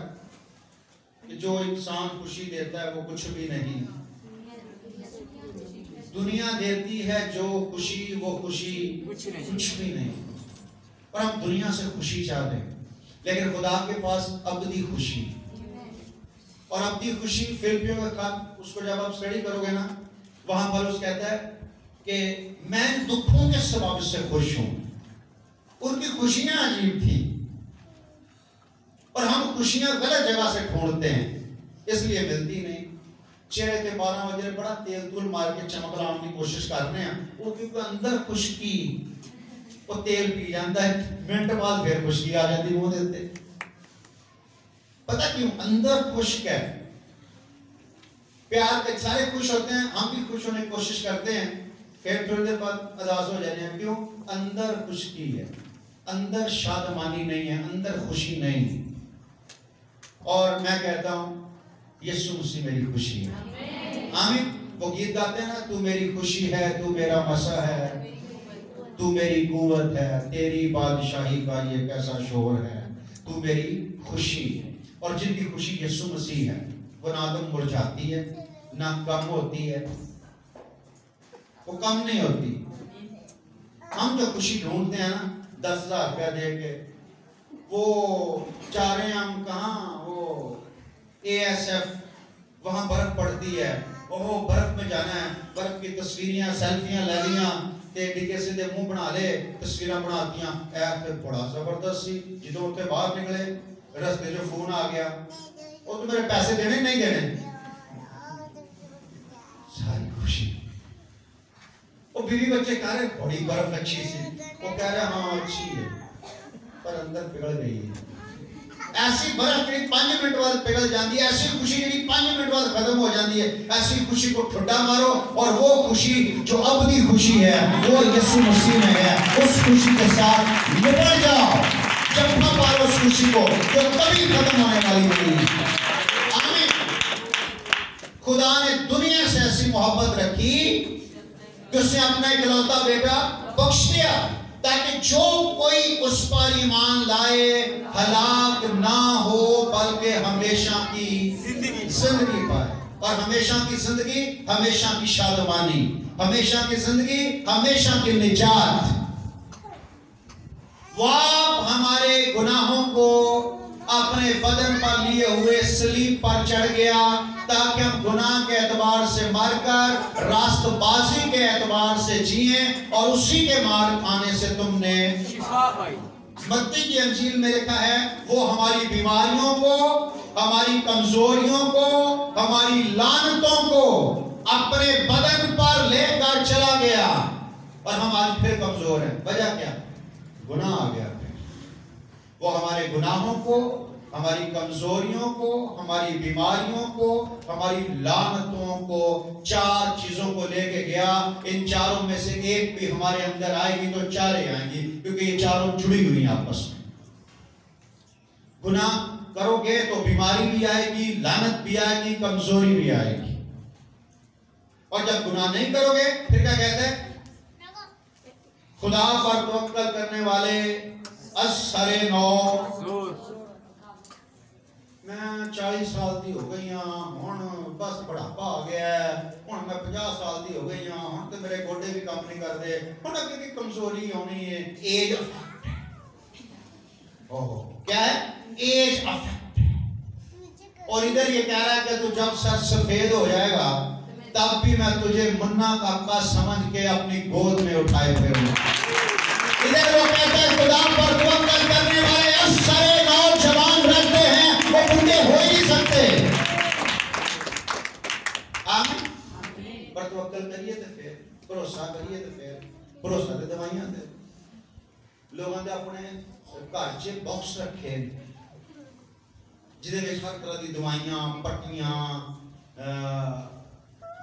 कि जो इंसान खुशी देता है वो कुछ भी नहीं। दुनिया देती है जो खुशी, वो खुशी कुछ भी नहीं। और हम दुनिया से खुशी चाहते हैं, लेकिन खुदा के पास अबदी खुशी। और अबदी खुशी फिलिपियों का खत, उसको जब आप स्टडी करोगे ना, वहां पौलुस कहता है कि मैं दुखों के सबब से खुश हूं। उनकी खुशियां अजीब थी। और हम खुशियां गलत जगह से ढूंढते हैं, इसलिए मिलती नहीं। चेहरे के 12 बजे बड़ा तेल तूल मार के चमक लाने की कोशिश करते हैं, वो क्योंकि अंदर खुशकी, वो तेल पी जाता है, मिनट बाद फिर खुशकी आ जाती मुंह देते। पता क्यों? अंदर खुश्क है। प्यार के सारे खुश होते हैं, हम भी खुश होने की कोशिश करते हैं, फिर थोड़ी देर बाद उदास हो जाते हैं। क्यों? अंदर खुशकी है, अंदर शादमानी नहीं है, अंदर खुशी नहीं। और मैं कहता हूं यीशु मसीह मेरी खुशी है। आमीन। वो गीत गाते हैं ना, तू मेरी खुशी है, तू मेरा मसा है, तू मेरी कुव्वत है, तेरी बादशाही का ये कैसा शोर है, तू मेरी खुशी है। और जिनकी खुशी यीशु मसीह है वो ना तो मुरझाती है ना कम होती है, वो कम नहीं होती। हम जो खुशी ढूंढते हैं ना 10,000 रुपया दे के, वो चाह रहे हैं हम कहाँ, वो ASF, वहां बर्फ पड़ती है, ओहो बर्फ में जाना है, बर्फ की तस्वीरें सेल्फियां ले लिया ते डिगे सीधे मुंह बना ले, तस्वीरें बनातियां ऐप पे। बड़ा जबरदस्त सी। जो उत्थे बाहर निकले रस्ते जो फोन आ गया, वो तो मेरे पैसे देने नहीं देने, सारी खुशी। वो बीवी बच्चे कह रहे बड़ी बर्फ अच्छी सी, वो कह रहे हाँ अच्छी है, पर अंदर पिघल गई है। ऐसी बर्फ जी 5 मिनट बाद पिघल जाती है, ऐसी खुशी जी 5 मिनट बाद खत्म हो जाती है। ऐसी खुशी को ठुड्डा मारो, और वो खुशी जो अबदी खुशी है वो यीशु मसीह में है, उस खुशी के साथ निकल जाओ। जब ना पारो उस खुशी को जो कभी खत्म होने वाली नहीं। आमीन। खुदा ने दुनिया से ऐसी मोहब्बत रखी कि उसने अपना इकलौता बेटा बख्श दिया, ताकि जो कोई उस पर ईमान लाए हलाक ना हो, बल्कि हमेशा की जिंदगी पाए। और हमेशा की जिंदगी, हमेशा की शादमानी, हमेशा की जिंदगी, हमेशा की निजात। वो हमारे गुनाहों को अपने बदन पर लिए हुए सलीब पर चढ़ गया, ताकि हम गुनाह के एतबार से मरकर रास्तबाजी के एतबार से जिए, और उसी के मार खाने से तुमने मत्ती की अंजील में लिखा है, वो हमारी बीमारियों को, हमारी कमजोरियों को, हमारी लानतों को अपने बदन पर लेकर चला गया। और हम आज फिर कमजोर हैं। वजह क्या? गुनाह आ गया। वो हमारे गुनाहों को, हमारी कमजोरियों को, हमारी बीमारियों को, हमारी लानतों को, 4 चीजों को लेके गया। इन चारों में से एक भी हमारे अंदर आएगी तो 4 आएंगी, क्योंकि ये चारों जुड़ी हुई हैं आपस में। गुनाह करोगे तो बीमारी भी आएगी, लानत भी आएगी, कमजोरी भी आएगी। और जब गुनाह नहीं करोगे फिर क्या कहते हैं? खुदा पर तवक्कल करने वाले असरे नौ। मैं 40 साल की हो गई हूँ, बस बुढ़ापा आ गया है, हूँ मैं 50 साल की हो गई हूँ, तो मेरे गोडे भी काम नहीं करते, हूँ अगे की कमजोरी आनी है। Age affect. ओहो क्या है? Age affect. और इधर ये कह रहा है कि तू जब सर सफेद हो जाएगा तब भी मैं तुझे मुन्ना काका समझ के अपनी गोद में उठाए फिरूंगा। इधर वो कहता है खुदा पर तवक्कल करने वाले असरे नौजवान रहते हैं, वो बूढ़े हो ही नहीं सकते। आमीन। पर तवक्कल करिए तो फिर, भरोसा करिए तो फिर, भरोसा तो दवाइयां दे। लोगों ने अपने घर च बॉक्स रखे जिदे विच हर तरह की दवाइयां पट्टियां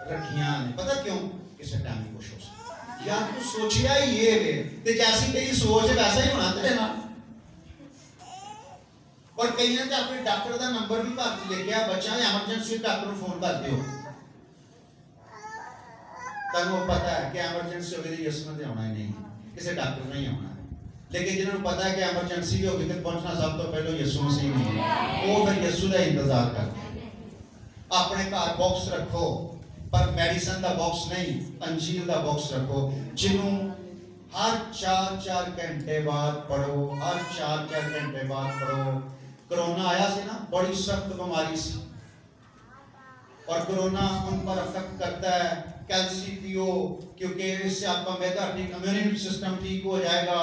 रखियां ने। पता क्यों? किसी टाइम भी कुछ हो सकता। यार तू सोचिया ही ये वे ते जैसी तेरी सोच है वैसा ही होना तेरे नाल। और कई ने अपने डॉक्टर का नंबर भी घर च लिखिया, बच्चा एमरजेंसी डॉक्टर फोन कर दियो, तैनूं पता है कि एमरजेंसी हो गई यीशु ने आना ही नहीं, किसी डॉक्टर ने ही आना है। लेकिन जिन्होंने पता है कि एमरजेंसी भी होगी तो पहुंचना सब तो पहले यीशु मसीह नहीं है, वो फिर यीशु का इंतजार करते हैं। अपने घर बॉक्स रखो, पर मेडिसिन का बॉक्स नहीं, अंजील का बॉक्स रखो, जिन्हों हर 4-4 घंटे बाद पढ़ो, हर 4-4 घंटे बाद पढ़ो। कोरोना आया से ना, बड़ी सख्त बीमारी सी, और कोरोना उन पर अफेक्ट करता है कैल्शियम पियो, क्योंकि इससे आपका मैदा ठीक, इम्यून सिस्टम ठीक हो जाएगा।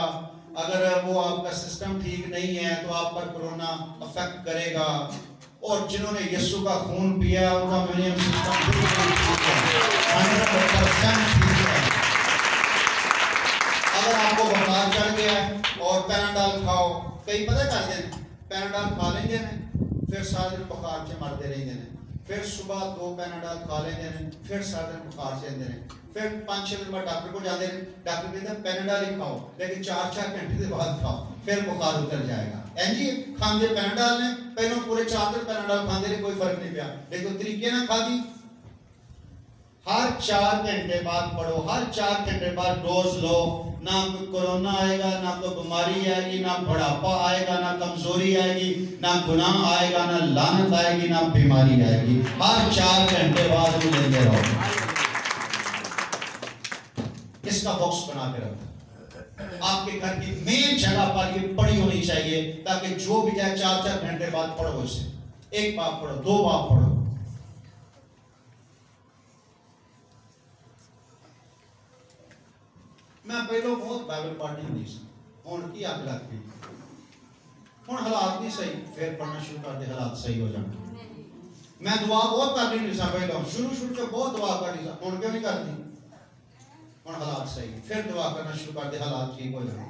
अगर वो आपका सिस्टम ठीक नहीं है तो आप पर कोरोना अफेक्ट करेगा। और जिन्होंने यीशु का खून पिया उनका इम्यून सिस्टम बिल्कुल ठीक है, 100% ठीक है। अगर आपको बुखार चढ़ गया है और पैराडाल खाओ, कई पता करते हैं पैराडाल खा लेंगे ना, फिर सारा दिन बुखार से मरते रहेंगे ना, फिर सुबह 2 पैराडाल खा लेंगे ना, फिर सारा दिन बुखार से रहते हैं, फिर 5-6 दिन बाद डॉक्टर को जाते हैं, डॉक्टर कहते हैं पैराडाल ही खाओ, लेकिन 4-4 घंटे के बाद खाओ, फिर बुखार उतर जाएगा। जी खाते पैराडाल ने, पहले पूरे 4 दिन पैराडाल खाते रहे, कोई फर्क नहीं पड़ा, लेकिन तरीके ना खा दी। हर 4 घंटे बाद पढ़ो, हर 4 घंटे बाद डोज लो, ना कोई कोरोना आएगा, ना कोई बीमारी आएगी, ना बुढ़ापा आएगा, ना कमजोरी आएगी, ना गुनाह आएगा, ना लानत आएगी, ना बीमारी आएगी। हर 4 घंटे बाद भी लेते रहो। इसका बॉक्स बना के रखो, आपके घर की मेन जगह पर ये पड़ी होनी चाहिए, ताकि जो भी जाए 4-4 घंटे बाद पढ़ो इसे। 1 बार पढ़ो, 2 बार पढ़ो। मैं पहले बहुत बाइबल पढ़नी नहीं सी, हुण की अग लग गई, हुण हालात नहीं सही, फिर पढ़ना शुरू कर दे, हालात सही हो जाए। मैं दुआ बहुत करनी नहीं सा, पहले शुरू से बहुत दुआ करनी सा, हुण क्यों नहीं करती? हुण हालात सही, फिर दुआ करना शुरू कर दे, हालात ठीक हो जाए।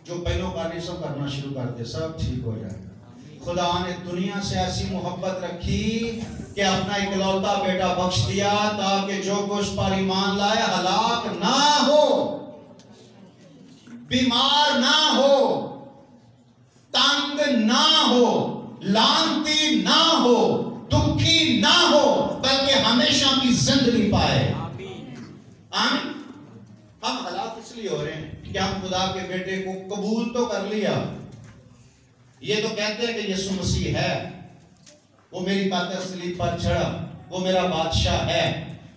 जो पहले करनी सब करना शुरू कर दे, सब ठीक हो जाए। खुदा ने दुनिया से ऐसी मोहब्बत रखी कि अपना इकलौता बेटा बख्श दिया, ताकि जो कुछ पर ईमान लाए हलाक ना हो, बीमार ना हो, तंग ना हो, लानती ना हो, दुखी ना हो, बल्कि हमेशा की जिंदगी पाए। आमीन। हम हालात इसलिए हो रहे हैं कि हम खुदा के बेटे को कबूल तो कर लिया, ये तो कहते हैं कि यीशु मसीह है, वो मेरी खातिर सलीब पर चढ़ा, वो मेरा बादशाह है,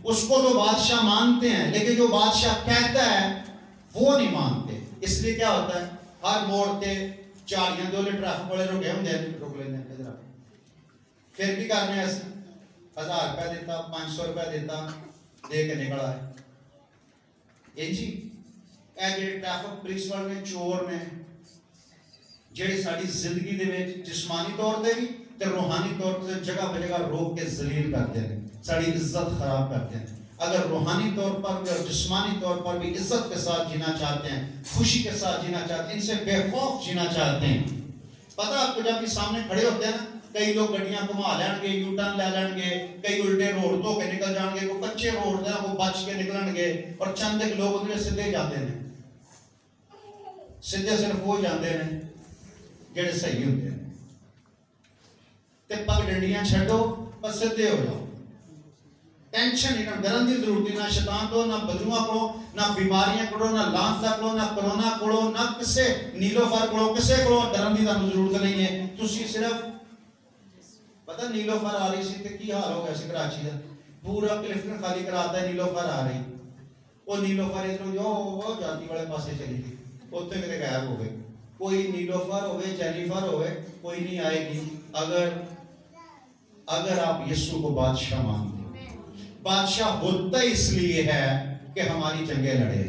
उसको तो बादशाह मानते हैं, लेकिन जो बादशाह कहता है वो नहीं मानते। इसलिए क्या होता है, हर मोड़ पे झाड़ियां 2 लीटर ट्रैफिक वाले रुके होंगे, रुक लेंगे, फिर भी करने 1000 रुपया देता, 500 रुपया देता, दे के निकला है। जी ट्रैफिक पुलिस वाले ने, चोर ने, ਜਿਹੜੇ ਸਾਡੀ ਜ਼ਿੰਦਗੀ ਦੇ ਵਿੱਚ ਜਿਸਮਾਨੀ ਤੌਰ ਤੇ ਵੀ ਤੇ रूहानी तौर पर जगह पे जगह रोक के जलील करते हैं, साड़ी इज्जत खराब करते हैं। अगर रूहानी तौर पर भी और जिस्मानी तौर पर भी इज्जत के साथ जीना चाहते हैं, खुशी के साथ जीना चाहते हैं, इनसे बेखौफ जीना चाहते हैं, पता आपको जब भी सामने खड़े होते हैं ना, कई लोग गड्डियां घुमा लेंगे, यू टर्न ले लेंगे, कई उल्टे रोड तो के निकल जाएंगे, वो कच्चे रोड है वो बच के निकलेंगे, और चंद एक लोग उनके सीधे जाते हैं, सीधे सिर्फ वो जाते हैं जेड़े सही होंगे, ते पग डंडियां छड्डो, पर सीधे हो जाओ, टेंशन नहीं, ना डरन की जरूरत नहीं, ना शैतान को, ना बदलुआ को, ना बीमारियां को, ना लानता को, ना कोरोना को, ना किसे नीलोफर को, किसे को डरन की तुहानू जरूरत नहीं है। तुसी सिर्फ पता नीलोफर आ रही सी ते की हाल हो गया सी कराची दा, पूरा क्लिफ्टन खाली कराता है, नीलोफर आ रही, वो नीलोफर इधरों जो वो जाती वाले पासे चली गई, उत्थे किते गायब हो गई। कोई नीलोफर होवे, जेनिफर होवे, कोई नहीं आएगी अगर आप यीशु को बादशाह मानते। बादशाह होता इसलिए है कि हमारी जंगें लड़े,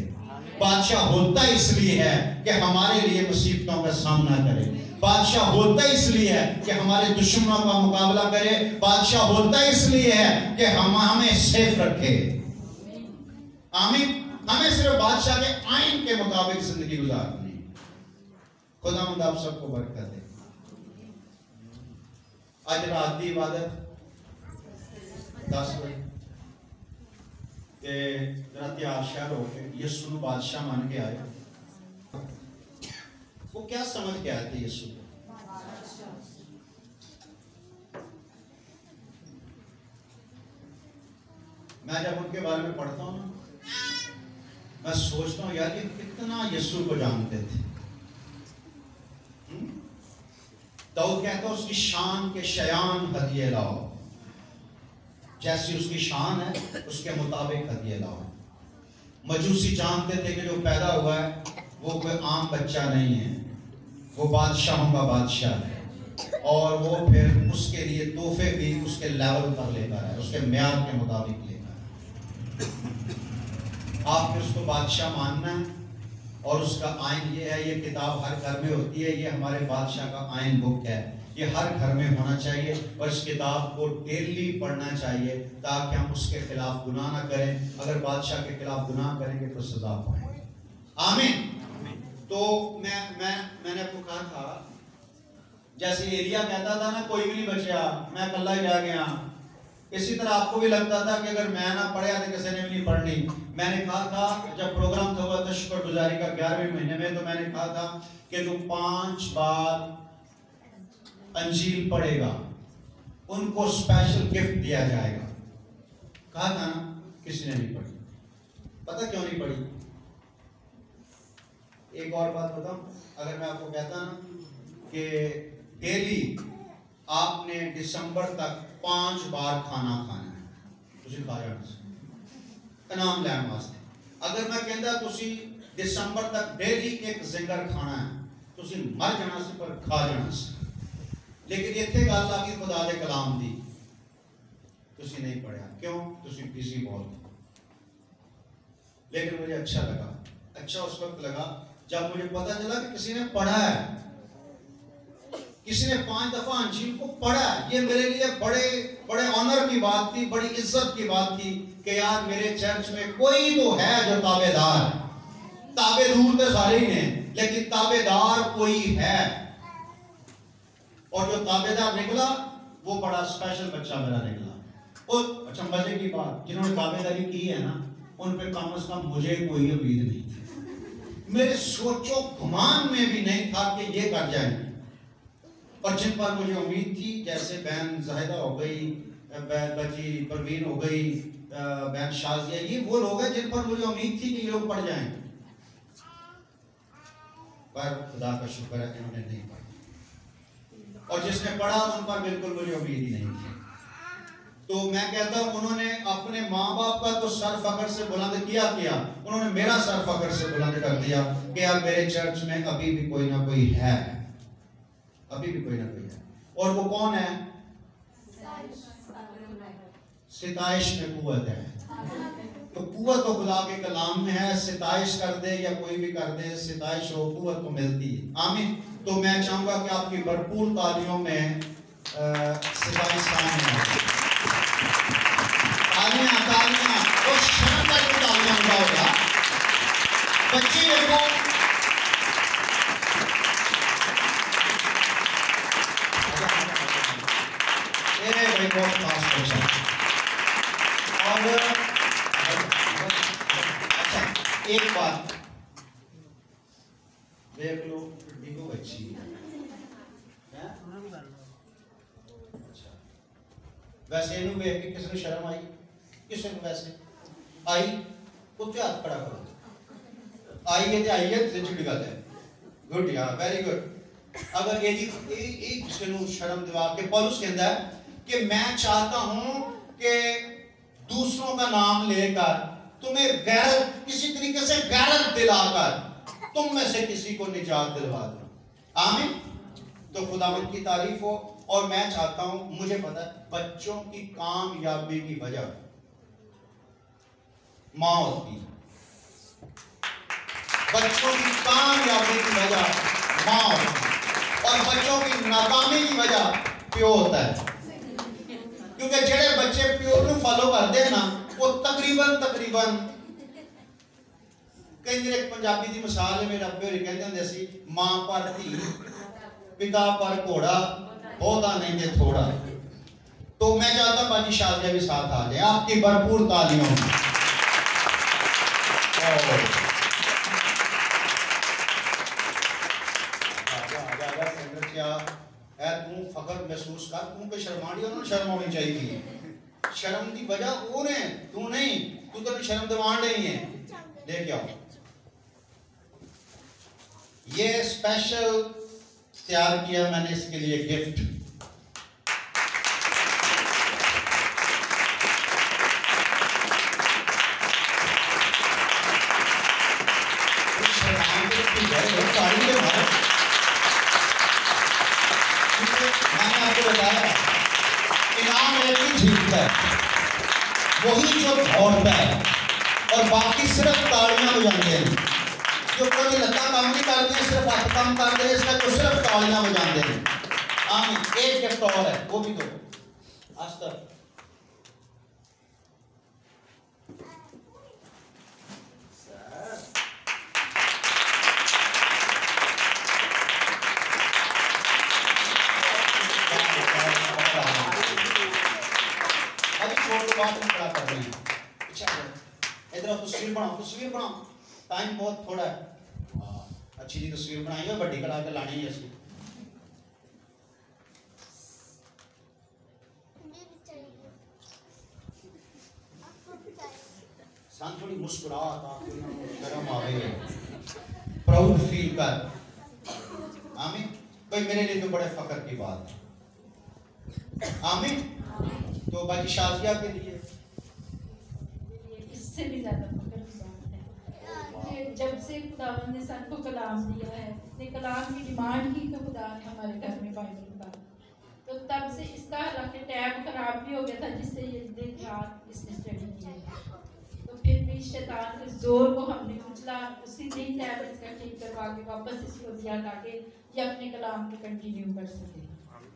बादशाह होता इसलिए है कि हमारे लिए मुसीबतों का सामना करे, बादशाह होता इसलिए है कि हमारे दुश्मनों का मुकाबला करे, बादशाह होता इसलिए है कि हमें सेफ रखे। आमीन। हमें सिर्फ बादशाह के आइन के मुताबिक जिंदगी गुजारनी। खुदावंद आप सबको बरकत दे। आज रात की इबादत 10 बजे जरा तैयार शहर होके यीशु को बादशाह मान के आए। वो क्या समझ के आए थे यीशु को? मैं जब उनके बारे में पढ़ता हूँ ना, मैं सोचता हूँ यार ये कितना यीशु को जानते थे। दाऊद कहता है उसकी शान के शयान हदिये लाओ, जैसी उसकी शान है उसके मुताबिक हदिये लाओ। मजूसी जानते थे कि जो पैदा हुआ है वो कोई आम बच्चा नहीं है, वो बादशाहों का बादशाह है, और वो फिर उसके लिए तोहफे भी उसके लेवल पर लेकर है, उसके म्यार के मुताबिक लेकर है। आपने उसको बादशाह मानना है और उसका आइन ये है, ये किताब हर घर में होती है, ये हमारे बादशाह का आइन बुक है, ये हर घर में होना चाहिए और इस किताब को डेली पढ़ना चाहिए ताकि हम उसके खिलाफ गुनाह ना करें। अगर बादशाह के खिलाफ गुनाह करेंगे तो सजा पाएंगे। आमीन। तो मैंने आपको कहा था, जैसे एलिया कहता था ना कोई भी नहीं बचा, मैं कल्ला ही रह गया, इसी तरह आपको भी लगता था कि अगर मैं ना पढ़ा तो किसी ने भी नहीं पढ़नी। मैंने कहा था जब प्रोग्राम था हुआ था शुक्रगुजारी का 11वें महीने में, तो मैंने कहा था कि जो 5 बार अंजील पढ़ेगा उनको स्पेशल गिफ्ट दिया जाएगा। कहा था ना, किसी ने नहीं पढ़ी। पता क्यों नहीं पढ़ी? एक और बात बताऊं, अगर मैं आपको कहता ना कि डेली आपने दिसंबर तक 5 बार खाना खाना है, तुसी खा जाना इनाम लैन वास्ते। अगर मैं कहता तुसी दिसंबर तक डेली एक जिंगर खाना है, तुसी मर जाना से पर खा जाना से। लेकिन इतने गल आ गई खुदा दे कलाम दी, तुसी नहीं पढ़ा। क्यों? तुसी बिजी बहुत। लेकिन मुझे अच्छा लगा, अच्छा उस वक्त लगा जब मुझे पता चला कि किसी ने पढ़ा है, किसी ने 5 दफा अंजील को पढ़ा। ये मेरे लिए बड़े ऑनर की बात थी, बड़ी इज्जत की बात थी कि यार मेरे चर्च में कोई तो है जो ताबेदार है। ताबेदार तो सारे ही हैं, लेकिन ताबेदार कोई है। और जो ताबेदार निकला वो बड़ा स्पेशल बच्चा मेरा निकला। और अच्छा मजे की बात, जिन्होंने ताबेदारी की है ना, उन पे कम से कम मुझे कोई उम्मीद नहीं थी। मेरे सोचो गुमान में भी नहीं था कि ये कर जाएंगे। और जिन पर मुझे उम्मीद थी, जैसे बहन जाहिदा हो गई, बची परवीन हो गई, बहन शाजिया, ये वो लोग हैं जिन पर मुझे उम्मीद थी कि ये लोग पढ़ जाएंगे, पर खुदा का शुक्र है कि उन्होंने नहीं पढ़ा। और जिसने पढ़ा उन पर बिल्कुल मुझे उम्मीद ही नहीं थी। तो मैं कहता हूँ उन्होंने अपने माँ बाप का तो सर फख्र से बुलंद किया, उन्होंने मेरा सर फख्र से बुलंद कर दिया कि यार मेरे चर्च में अभी भी कोई ना कोई है, अभी भी कोई ना कोई है। और वो कौन है? सिताइश में कुव्वत है। तो कुव्वत तो खुदा के कलाम में है, सिताइश कर दे या कोई भी कर दे, सिताइश हो कुव्वत तो मिलती है। आमीन। तो मैं चाहूंगा कि आपकी भरपूर तालियों में सिताइश सामने आए। तालियां तालियां और शर्म का जो तालियां होगा, बच्चे देखो बहुत फास्ट बच्चा। और अच्छा एक बात देख लो, डिगो अच्छी है। अच्छा वैसे इन्हों देख के किसी को शर्म आई? किसी को वैसे आई? उत्ते हाथ खड़ा करो। आई है चिड़ी गल है। गुड यार, वेरी गुड। अगर ये किसी को शर्म दिवा के पौलुस कहता है कि मैं चाहता हूं कि दूसरों का नाम लेकर तुम्हें गैरत, किसी तरीके से गैरत दिलाकर तुम में से किसी को निजात दिलवा दूं। आमीन। तो खुदावंद की तारीफ हो। और मैं चाहता हूं, मुझे पता है बच्चों की कामयाबी की वजह मां होती है, बच्चों की कामयाबी की वजह मां होती है, और बच्चों की नाकामी की वजह प्यो होता है। क्योंकि जेड़े बच्चे प्यो को फॉलो करते हैं ना, वो तकरीबन कई दिन एक पंजाबी की मिसाल है, मेरे अब्बे होरी कहते होंदे सी, मां पर धी पिता पर घोड़ा, होता नहीं दे थोड़ा। तो मैं चाहता हूं बाजी शाजिया भी साथ आ जाए, आपकी भरपूर तालियों। तू फख्र महसूस कर, तू कोई शर्मानी, उन्होंने शर्म होनी चाहिए। शर्म की वजह वो ने, तू नहीं, तू तो शर्म दिवान नहीं है। लेके आओ, ये स्पेशल तैयार किया मैंने इसके लिए गिफ्ट। मैंने आपको बताया इनाम एक ही जीतता है, वही जो दौड़ता है और बाकी सिर्फ तालियां बजाते हैं। जो कोई लता काम नहीं करते हैं, सिर्फ हाथ काम करते हैं, इसका तो सिर्फ तालियां बजाते हैं। आमीन। एक गिफ्ट और है, वो भी दो आज तक। तस्वीर बनाओ, टाइम बहुत थोड़ा है। अच्छी जी तस्वीर बनाई है, बड़ी करा के लानी है इसकी। सान थोड़ी मुस्कुरा ताकि शर्म आवे, प्राउड फील कर। आमीन। भाई मेरे लिए तो बड़े फख्र की बात है। आमीन। तो बाकी शादिया के लिए इससे भी ज्यादा फख्र की बात है। जब से खुदावंद ने सन को कलाम दिया है, ने कलाम की डिमांड की तो खुदा ने हमारे घर में बाइबल उतारा, तो तब से इसका हालांकि टैब खराब भी हो गया था, जिससे ये दिन रात इसने स्टडी की है। तो फिर भी शैतान के जोर को हमने कुचला, उसी दिन टैब इसका ठीक करवा के वापस इसको दिया ताकि ये अपने कलाम को कंटिन्यू कर सके।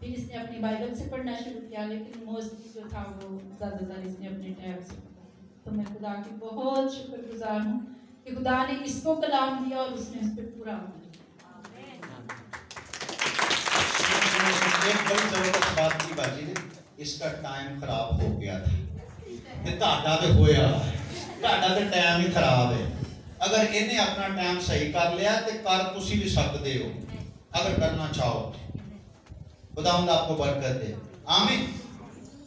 फिर इसने अपनी बाइबल से पढ़ना शुरू किया, लेकिन मोस्टली जो था वो ज़्यादातर इसने अपने टैब से पढ़ा। तो मैं खुदा की बहुत शुक्रगुजार हूँ कि खुदा ने इसको कलाम दिया और उसने उस पर पूरा अमल किया। एक बड़ी जबरदस्त बात की बाजी ने, इसका टाइम खराब हो गया था। ते ताड़ा ते होया, ताड़ा ते टाइम ही खराब है। अगर इन्हें अपना टाइम सही कर लिया तो कर तुसी भी सकते हो, अगर करना चाहो। खुदावंद आपको बरकत दे। आमीन।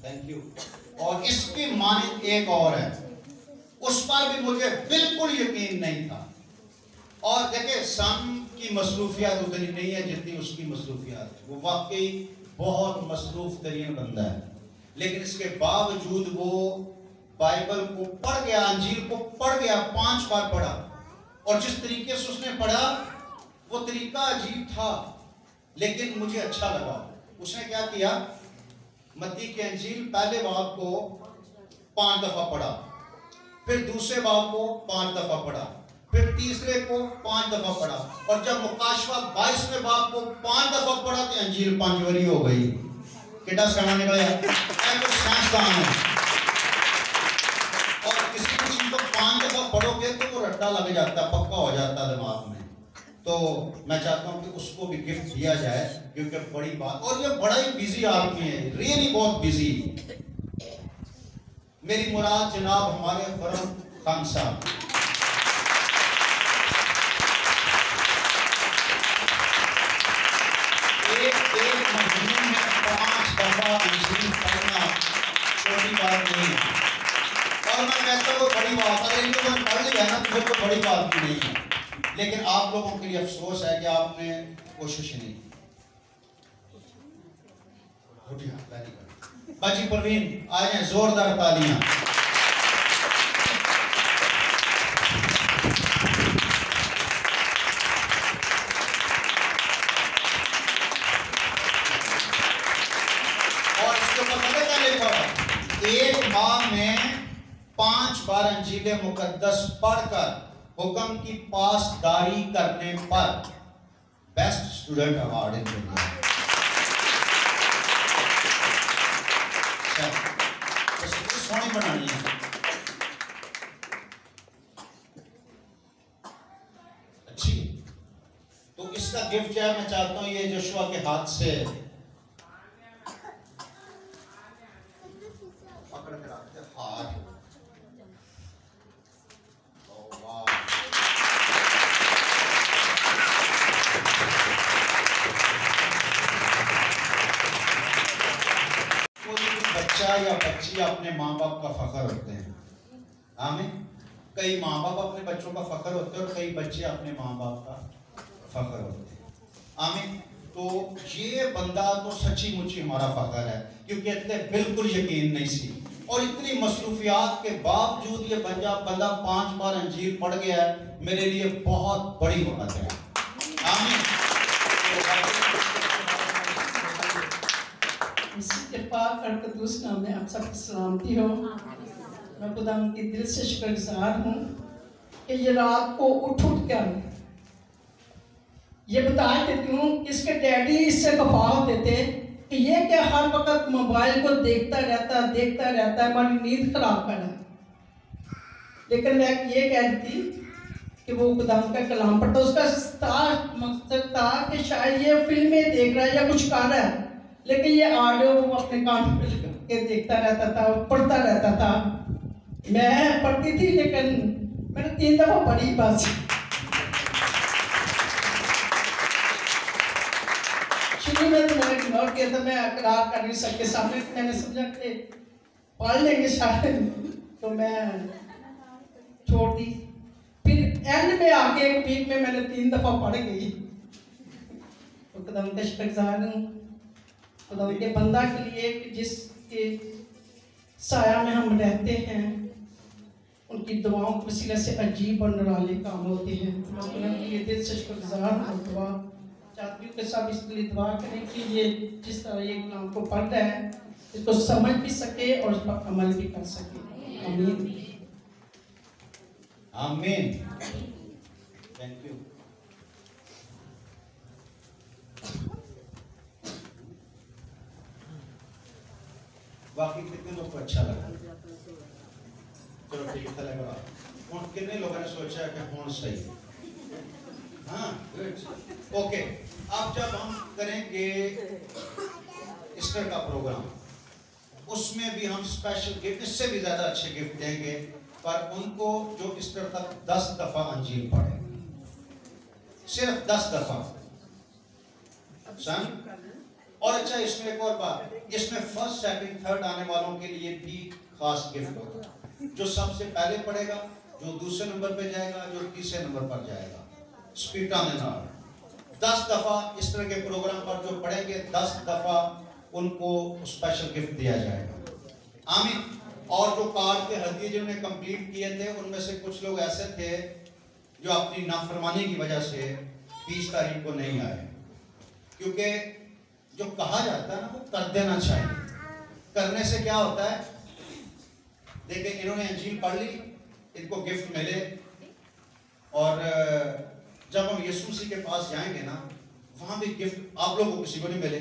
Thank you. और इसकी माने एक और है, उस पर भी मुझे बिल्कुल यकीन नहीं था। और देखिए सन की मसरूफियात उतनी नहीं है जितनी उसकी मसरूफियात है। वो वाकई बहुत मसरूफ तरीन बंदा है, लेकिन इसके बावजूद वो बाइबल को पढ़ गया, अंजील को पढ़ गया, 5 बार पढ़ा। और जिस तरीके से उसने पढ़ा वो तरीका अजीब था, लेकिन मुझे अच्छा लगा। उसने क्या किया, मत्ती की अंजील पहले बाब को 5 दफा पढ़ा, फिर दूसरे बाब को 5 दफा पढ़ा, फिर तीसरे को 5 दफा पढ़ा, और जब मुकाशवा 22वें बाब को 5 दफा पढ़ा तो अंजील 5 वरी हो गई। कितना समय निकला, तो साइंसदान है। और किसी चीज को 5 दफा पढ़ोगे तो वो रट्टा लग जाता, पक्का हो जाता दिमाग में। तो मैं चाहता हूँ कि उसको भी गिफ्ट दिया जाए, क्योंकि बड़ी बात, और ये बड़ा ही बिजी आदमी है, रियली बहुत बिजी। मेरी मुराद जनाब हमारे फरम खान साहब, एक महीने में 5 दफा अंजील पढ़ना छोटी बात नहीं है। और मैं कहता हूँ बड़ी बात, अगर इन लोगों ने पढ़ लिया ना तो फिर तो बड़ी बात नहीं है। लेकिन आप लोगों के लिए अफसोस है कि आपने कोशिश नहीं की। बाजी परवीन आ जाए, जोरदार तालियां। और इसके ऊपर पता क्या लिखा है, 1 माह में 5 बार अंजील मुकद्दस पढ़कर हुक्म की पासदारी करने पर best student award in India. सोनी बनानी है, अच्छी। तो इसका गिफ्ट जो है मैं चाहता हूं ये जोशुआ के हाथ से पकड़ के रखते हैं, हाथ। बच्चा या बच्ची अपने माँ बाप का फख्र होते हैं। आमीन। कई माँ बाप अपने बच्चों का फख्र होते हैं और कई बच्चे अपने माँ बाप का फख्र होते हैं। आमीन। तो ये बंदा तो सच्ची मुच्ची हमारा फख्र है, क्योंकि इतने बिल्कुल यकीन नहीं सी, और इतनी मसरूफियात के बावजूद ये बंदा 5 बार अंजील पढ़ गया है, मेरे लिए बहुत बड़ी बात है। आमीन। इसी के पाक और कदूस नाम में आप सबकी सलामती हो। मैं खुदा की दिल से शुक्रगुजार हूँ कि ये रात को उठ कर ये बता देती हूँ कि इसके डैडी इससे खफा होते थे कि ये क्या हर वक्त मोबाइल को देखता रहता है, हमारी नींद खराब कर रहा है। लेकिन मैं ये कह रही थी कि वो खुदा का कलाम पढ़ता, उसका मकसद था कि शायद ये फिल्में देख रहा है या कुछ कर रहा है, लेकिन ये ऑडियो वो अपने कान पे लगा के देखता रहता था, पढ़ता रहता था। मैं पढ़ती थी लेकिन मैंने 3 दफा पढ़ी बस। शुरू में तो मैंने इग्नोर किया था, मैं इकरार कर नहीं सबके सामने, मैंने समझा कि पढ़ लेंगे शायद, तो मैं छोड़ दी। फिर एंड में आके एक वीक में मैंने 3 दफा पढ़ गई। तो खुदा का शुक्रगुजार हूँ खुदा के बंदा के लिए कि जिसके साया में हम रहते हैं, उनकी दुआओं के वसीले से अजीब और निराले काम होते हैं। मैं उनके लिए दिल से शुक्रगुजार हूँ। दुआ चाहती हूँ कि सब इसके लिए दुआ करें कि ये जिस तरह ये कलाम को पढ़ रहा है इसको समझ भी सके और इस पर अमल भी कर सके। आमीन आमीन। Thank you. बाकी कितने लोग को अच्छा लगा? चलो ठीक है, लगा। और कितने लोगों ने सोचा कि कौन सही है? हाँ, गुड। ओके, अब जब हम करेंगे ईस्टर का प्रोग्राम, उसमें भी हम स्पेशल गिफ्ट, इससे भी ज्यादा अच्छे गिफ्ट देंगे, पर उनको जो ईस्टर तक 10 दफा अंजील पढ़े, सिर्फ 10 दफा। सन और अच्छा, इसमें एक और बात, इसमें फर्स्ट सेकंड थर्ड आने वालों के लिए भी खास गिफ्ट होगा। जो सबसे पहले पढ़ेगा, जो दूसरे नंबर पे जाएगा, जो तीसरे नंबर पर जाएगा, स्पीटा में ना 10 दफा इस तरह के प्रोग्राम पर जो पढ़ेंगे 10 दफा उनको स्पेशल गिफ्ट दिया जाएगा। आमीन। और जो कार्ड के हदिये जिन्होंने कंप्लीट किए थे, उनमें से कुछ लोग ऐसे थे जो अपनी नाफरमानी की वजह से 20 तारीख को नहीं आए, क्योंकि जो कहा जाता है ना वो कर देना चाहिए। करने से क्या होता है, देखिए इन्होंने अंजील पढ़ ली, इनको गिफ्ट मिले, और जब हम यीशु मसीह के पास जाएंगे ना, वहां भी गिफ्ट आप लोगों को किसी को नहीं मिले।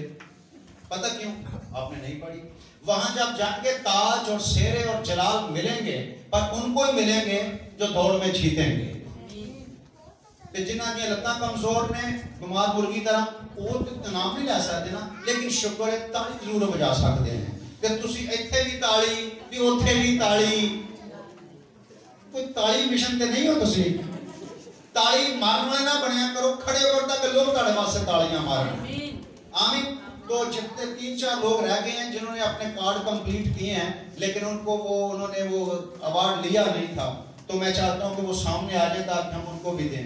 पता क्यों? आपने नहीं पढ़ी। वहां जब जाएंगे ताज और सेरे और जलाल मिलेंगे, पर उनको ही मिलेंगे जो दौड़ में जीतेंगे। तो जिन्हों दी लत्तां कमजोर ने, बीमार मुर्गी तरह, वो तो नाम नहीं लै सकते ना, लेकिन शुक्र है ताली जरूर बजा सकते हैं। कि तुसी इत्थे भी ताली ते उत्थे भी ताली, कोई ताली मिशन ते नहीं हो तुसी। ताली मारना ना बनया करो, खड़े होकर तक लोग ताड़े वास्ते तालियां मारन। आमीन। तो जितने 3-4 लोग रह गए हैं जिन्होंने अपने कार्ड कंप्लीट किए हैं, लेकिन उनको उन्होंने वो अवार्ड लिया नहीं था, तो मैं चाहता हूं कि वो सामने आ जाए ताकि हम उनको भी दें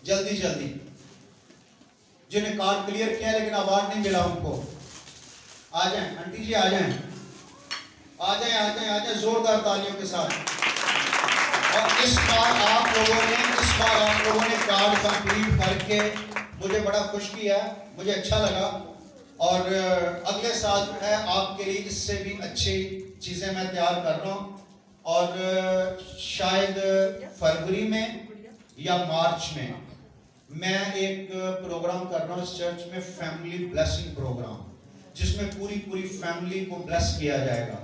जल्दी जल्दी। जिन्हें कार्ड क्लियर किया लेकिन अवार्ड नहीं मिला उनको, आ जाएं। आंटी जी आ जाएं, आ जाएं, आ जाएं, आ जाएं जोरदार तालियों के साथ। और इस बार आप लोगों ने कार्ड कंप्लीट करके मुझे बड़ा खुश किया, मुझे अच्छा लगा। और अगले साल जो है आपके लिए इससे भी अच्छी चीज़ें मैं तैयार कर रहा हूँ, और शायद फरवरी में या मार्च में मैं एक प्रोग्राम कर रहा हूँ इस चर्च में, फैमिली ब्लेसिंग प्रोग्राम, जिसमें पूरी फैमिली को ब्लेस किया जाएगा।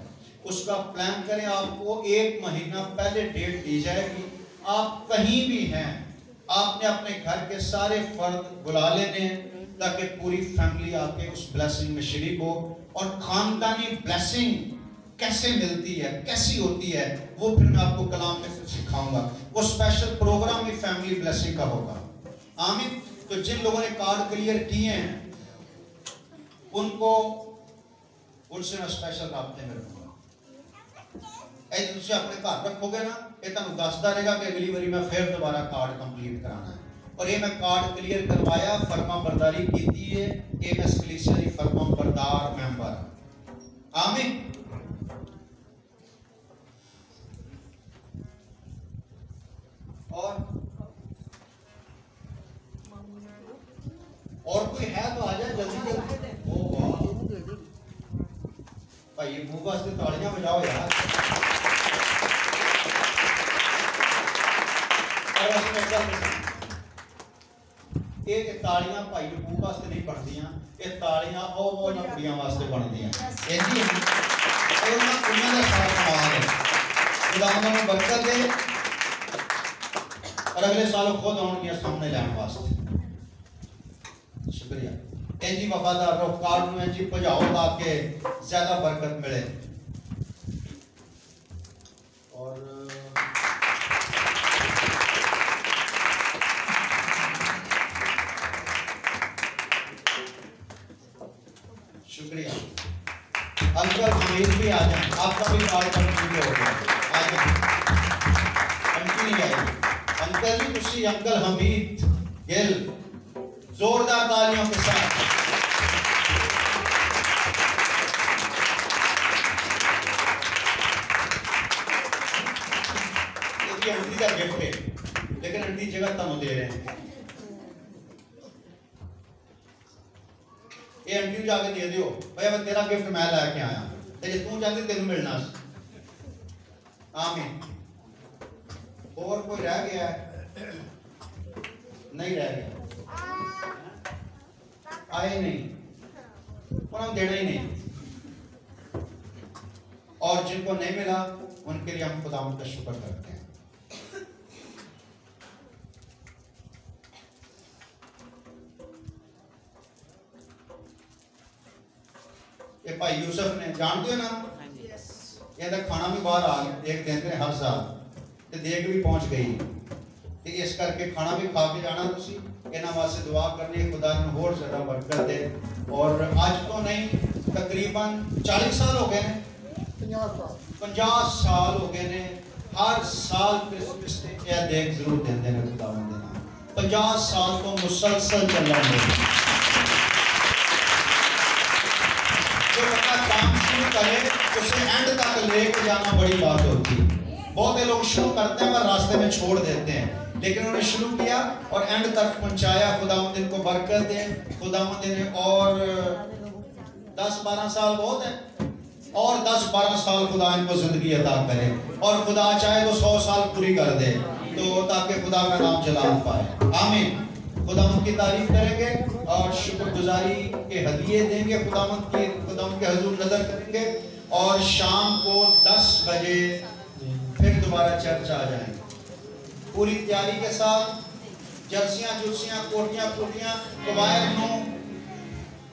उसका प्लान करें, आपको 1 महीना पहले डेट दी जाएगी। आप कहीं भी हैं, आपने अपने घर के सारे फर्द बुला लेने हैं ताकि पूरी फैमिली आके उस ब्लेसिंग में शरीक हो। और खानदानी ब्लेसिंग कैसे मिलती है, कैसी होती है, वो फिर मैं आपको कलाम में फिर सिखाऊंगा। वो स्पेशल प्रोग्राम ही फैमिली ब्लेसिंग का होगा। आमीन। तो जिन लोगों ने कार्ड क्लियर किए हैं उनसे मैं स्पेशल राब्ते में रहूंगा। तुम अपने घर रखोगे ना, ये तुम दसदा रहेगा कि अगली बारी मैं फिर दोबारा कार्ड कंप्लीट कराना है। और ये मैं कार्ड क्लियर करवाया, फर्मा बरदारी की है, एमएस कलीसिया दी फर्मा बरदार मेंबर। आमीन। और कोई है तो आ जाए जल्दी जल्दी। ओ वाह भाई, ये मुंह वास्ते तालियां बजाओ यार। ये तालियां भाई नबूत वास्ते नहीं बनदियां, ये तालियां वो कुड़ियां वास्ते बनदियां। इंजी उन्हां कुड़ियां दा सारा कमाल है। खुदा उन्हें बरकत दे और अगले साल खुद आउणगियां सामने लैण वास्ते। शुक्रिया। इंजी वफादार रहो, कार नूं इंजी भजाओ ताकि ज्यादा बरकत मिले। और शुक्रिया। अंकल हमीद भी आ जाए, आपका भी कार्ड कंप्लीट हो गया। आ जाए, आंटी नहीं आई। अंकल जी खुशी, अंकल हमीद गिल, जोरदार तालियों के साथ। ये आंटी का गिफ्ट है, लेकिन आंटी जगह तनु दे रहे हैं। ये आंटी को जाके दे दियो, भाई मैं तेरा गिफ्ट मैं लेके आया, ते तू चाहती तेन मिलना। आमीन। और कोई रह गया है? नहीं रह गया, आए नहीं, उन्होंने देना ही नहीं। और जिनको नहीं मिला उनके लिए हम खुदावंद का शुक्र करते हैं। ये भाई यूसुफ ने जानते हो ना, ये खाना भी बाहर आ गया, एक दिन हर साल ते देख भी पहुंच गई, ते इस करके खाना भी खा के जाना। तुसी इन्हां वास्ते दुआ करनी, खुदा ने होर ज्यादा बरकत दे। और आज तो नहीं, तकरीबन 40 साल हो गए ने, 50 साल हो गए ने, हर साल क्रिसमस ते यह देख जरूर देंदे ने खुदावंद दे नाम। 50 साल तो मुसलसल चल रहा है। काम शुरू करे उसे एंड तक लेके जाना बड़ी बात होती है। बहुत लोग शुरू करते हैं पर रास्ते में छोड़ देते हैं, लेकिन उन्होंने शुरू किया और एंड तक पहुंचाया। खुदावंद इनको बरकत दे। खुदावंद ने और 10-12 साल बहुत है, और 10-12 साल खुदा इनको जिंदगी अता करे, और खुदा चाहे तो 100 साल पूरी कर दे, तो ताकि खुदा का नाम जलाल पाए। आमीन। खुदावंद की तारीफ करेंगे और शुक्रगुजारी के हदिये देंगे, खुदावंद के हुजूर नजर करेंगे, और शाम को 10 बजे फिर दोबारा चर्च आ जाएंगे पूरी तैयारी के साथ। जर्सियां जुर्सियां कोटियां कोटियां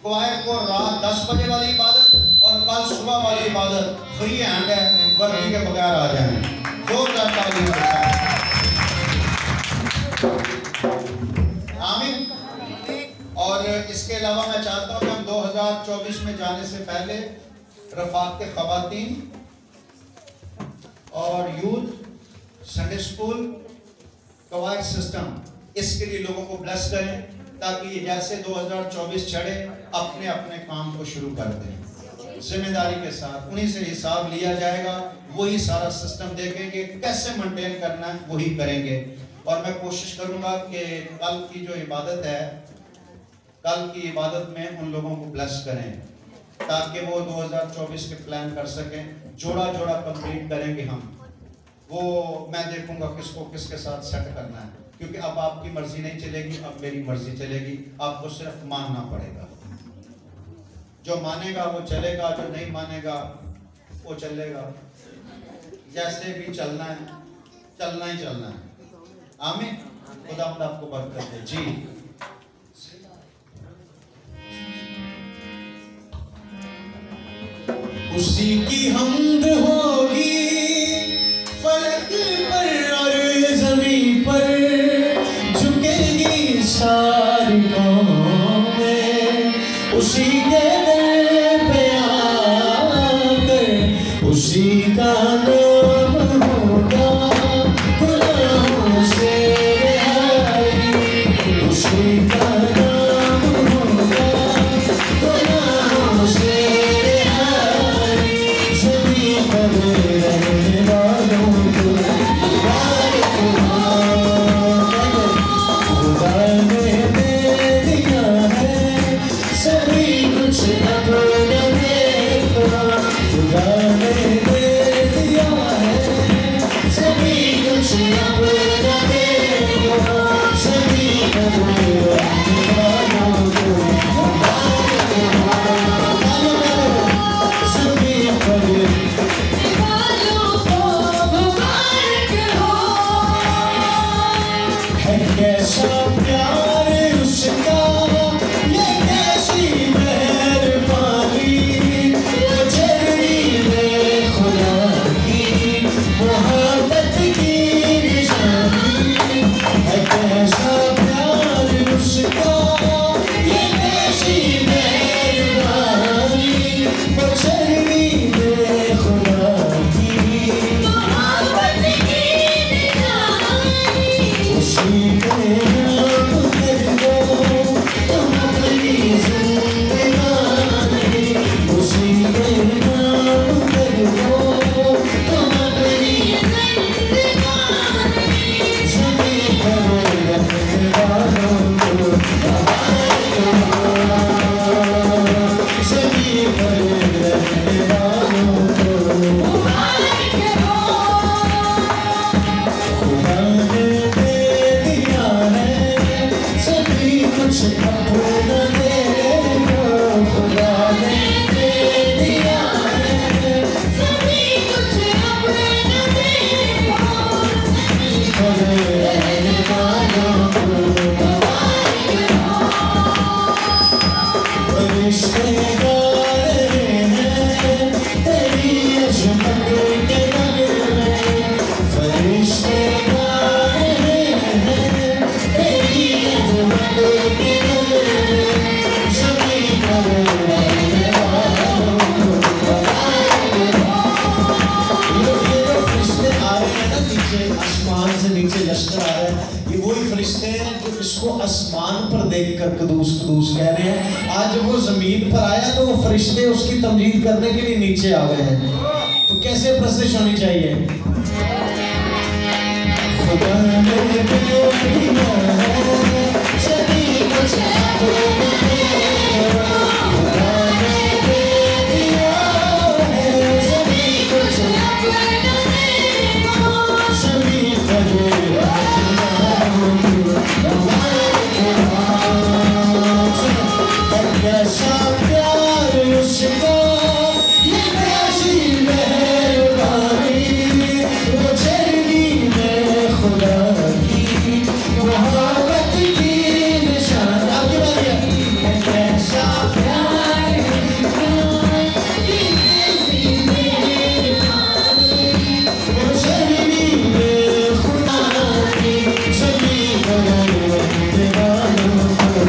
क्वायर को रात 10 बजे वाली इबादत और कल सुबह वाली इबादत फ्री हैंड है, वर्दी के बगैर आ जाएं। जोरदार तालियों के साथ। आमीन। और इसके अलावा मैं चाहता हूँ कि हम 2024 में जाने से पहले रफाक के खवातीन और यूथ, संडे स्कूल, कवायद सिस्टम, इसके लिए लोगों को ब्लेस करें, ताकि जैसे 2024 चढ़े अपने अपने काम को शुरू कर दें जिम्मेदारी के साथ। उन्हीं से हिसाब लिया जाएगा, वही सारा सिस्टम देखेंगे, कैसे मेंटेन करना है वही करेंगे। और मैं कोशिश करूंगा कि कल की जो इबादत है, कल की इबादत में उन लोगों को ब्लेस करें, ताकि वो 2024 के प्लान कर सकें। जोड़ा जोड़ा कंप्लीट करेंगे हम, वो मैं देखूंगा किसको किसके साथ सेट करना है, क्योंकि अब आपकी मर्जी नहीं चलेगी, अब मेरी मर्जी चलेगी। आपको सिर्फ मानना पड़ेगा, जो मानेगा वो चलेगा, जो नहीं मानेगा वो चलेगा। जैसे भी चलना है, चलना ही चलना है। आमीन। खुदावंद आपको बरकत दे। जी उसी की हमद होगी फलक पर और ज़मीन पर, झुकेगी सारी कौमें उसी के दर पे आकर। उसी का नाम होगा गुनाहों से रिहाई, उसी का नाम होगा गुनाहों से रिहाई। सभी पर रहने वालों को खुदा ने दे दिया है सभी कुछ अपना देखा। खुदा ने दे दिया है सभी कुछ अपना देखा। कुछ अपना देखो खुदा ने दे दिया है, सभी कुछ अपना देखो, रहने वालों को फरिश्ते गा रहे हैं तेरी अजमत के नगर में, फरिश्ते गा रहे हैं तेरी अजमत के नगर में, सभी पर रहने वालों को बताएंगे। ये जो फरिश्ते आ रहे हैं ना नीचे, आसमान से नीचे लश्कर आ रहा है, ये वही फरिश्ते हैं जो इसको आसमान पर देखकर कदूस कदूस कह रहे हैं। आज जब वो जमीन पर आया तो वो फरिश्ते उसकी तमजीद करने के लिए नीचे आ गए हैं। तो कैसे प्रस्तुत होनी चाहिए? खुदा ने दे दिया है, सभी कुछ अपना देखो, खुदा ने दे दिया है, सभी कुछ अपना देखो, सभी कैसा प्यार उसका, ये कैसी मेहरबानी, वो चरनी में खुदा की मोहब्बत की निशान। आपकी बात है, कैसा प्यार उसका, ये कैसी मेहरबानी, वो चरनी में खुदा की, सभी रहने वालों को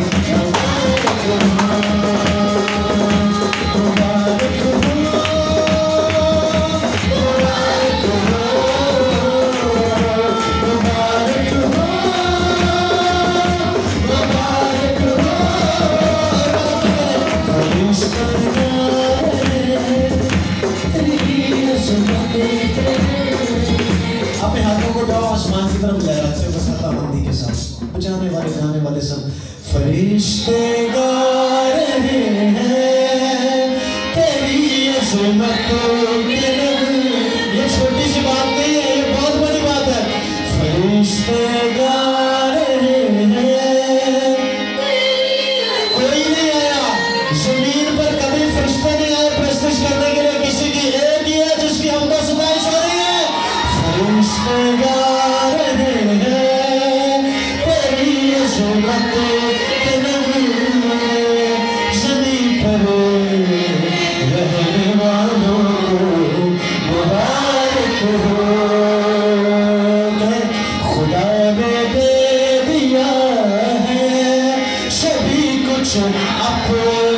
अपने हाथों को उठाओ, आसमान की तरफ लहराते हुए फताबंदी के साथ बजाने वाले गाने वाले सब फरिश्ते गा रहे हैं तेरी अज़मत के नगमे। ये छोटी सी बात नहीं है, ये बहुत बड़ी बात है। फरिश्ते गा रहे हैं, कोई नहीं आया जमीन पर, कभी फरिश्ते नहीं आए प्रस्तुत करने के लिए, किसी की एक ही है जिसकी हमको सुनाइश हो रही है। फरिश्ते गा रहे हैं तेरी अज़मत के नगमे, ज़मीन पर रहने वालों को मुबारक हो। खुदा ने दे दिया है सभी कुछ अपना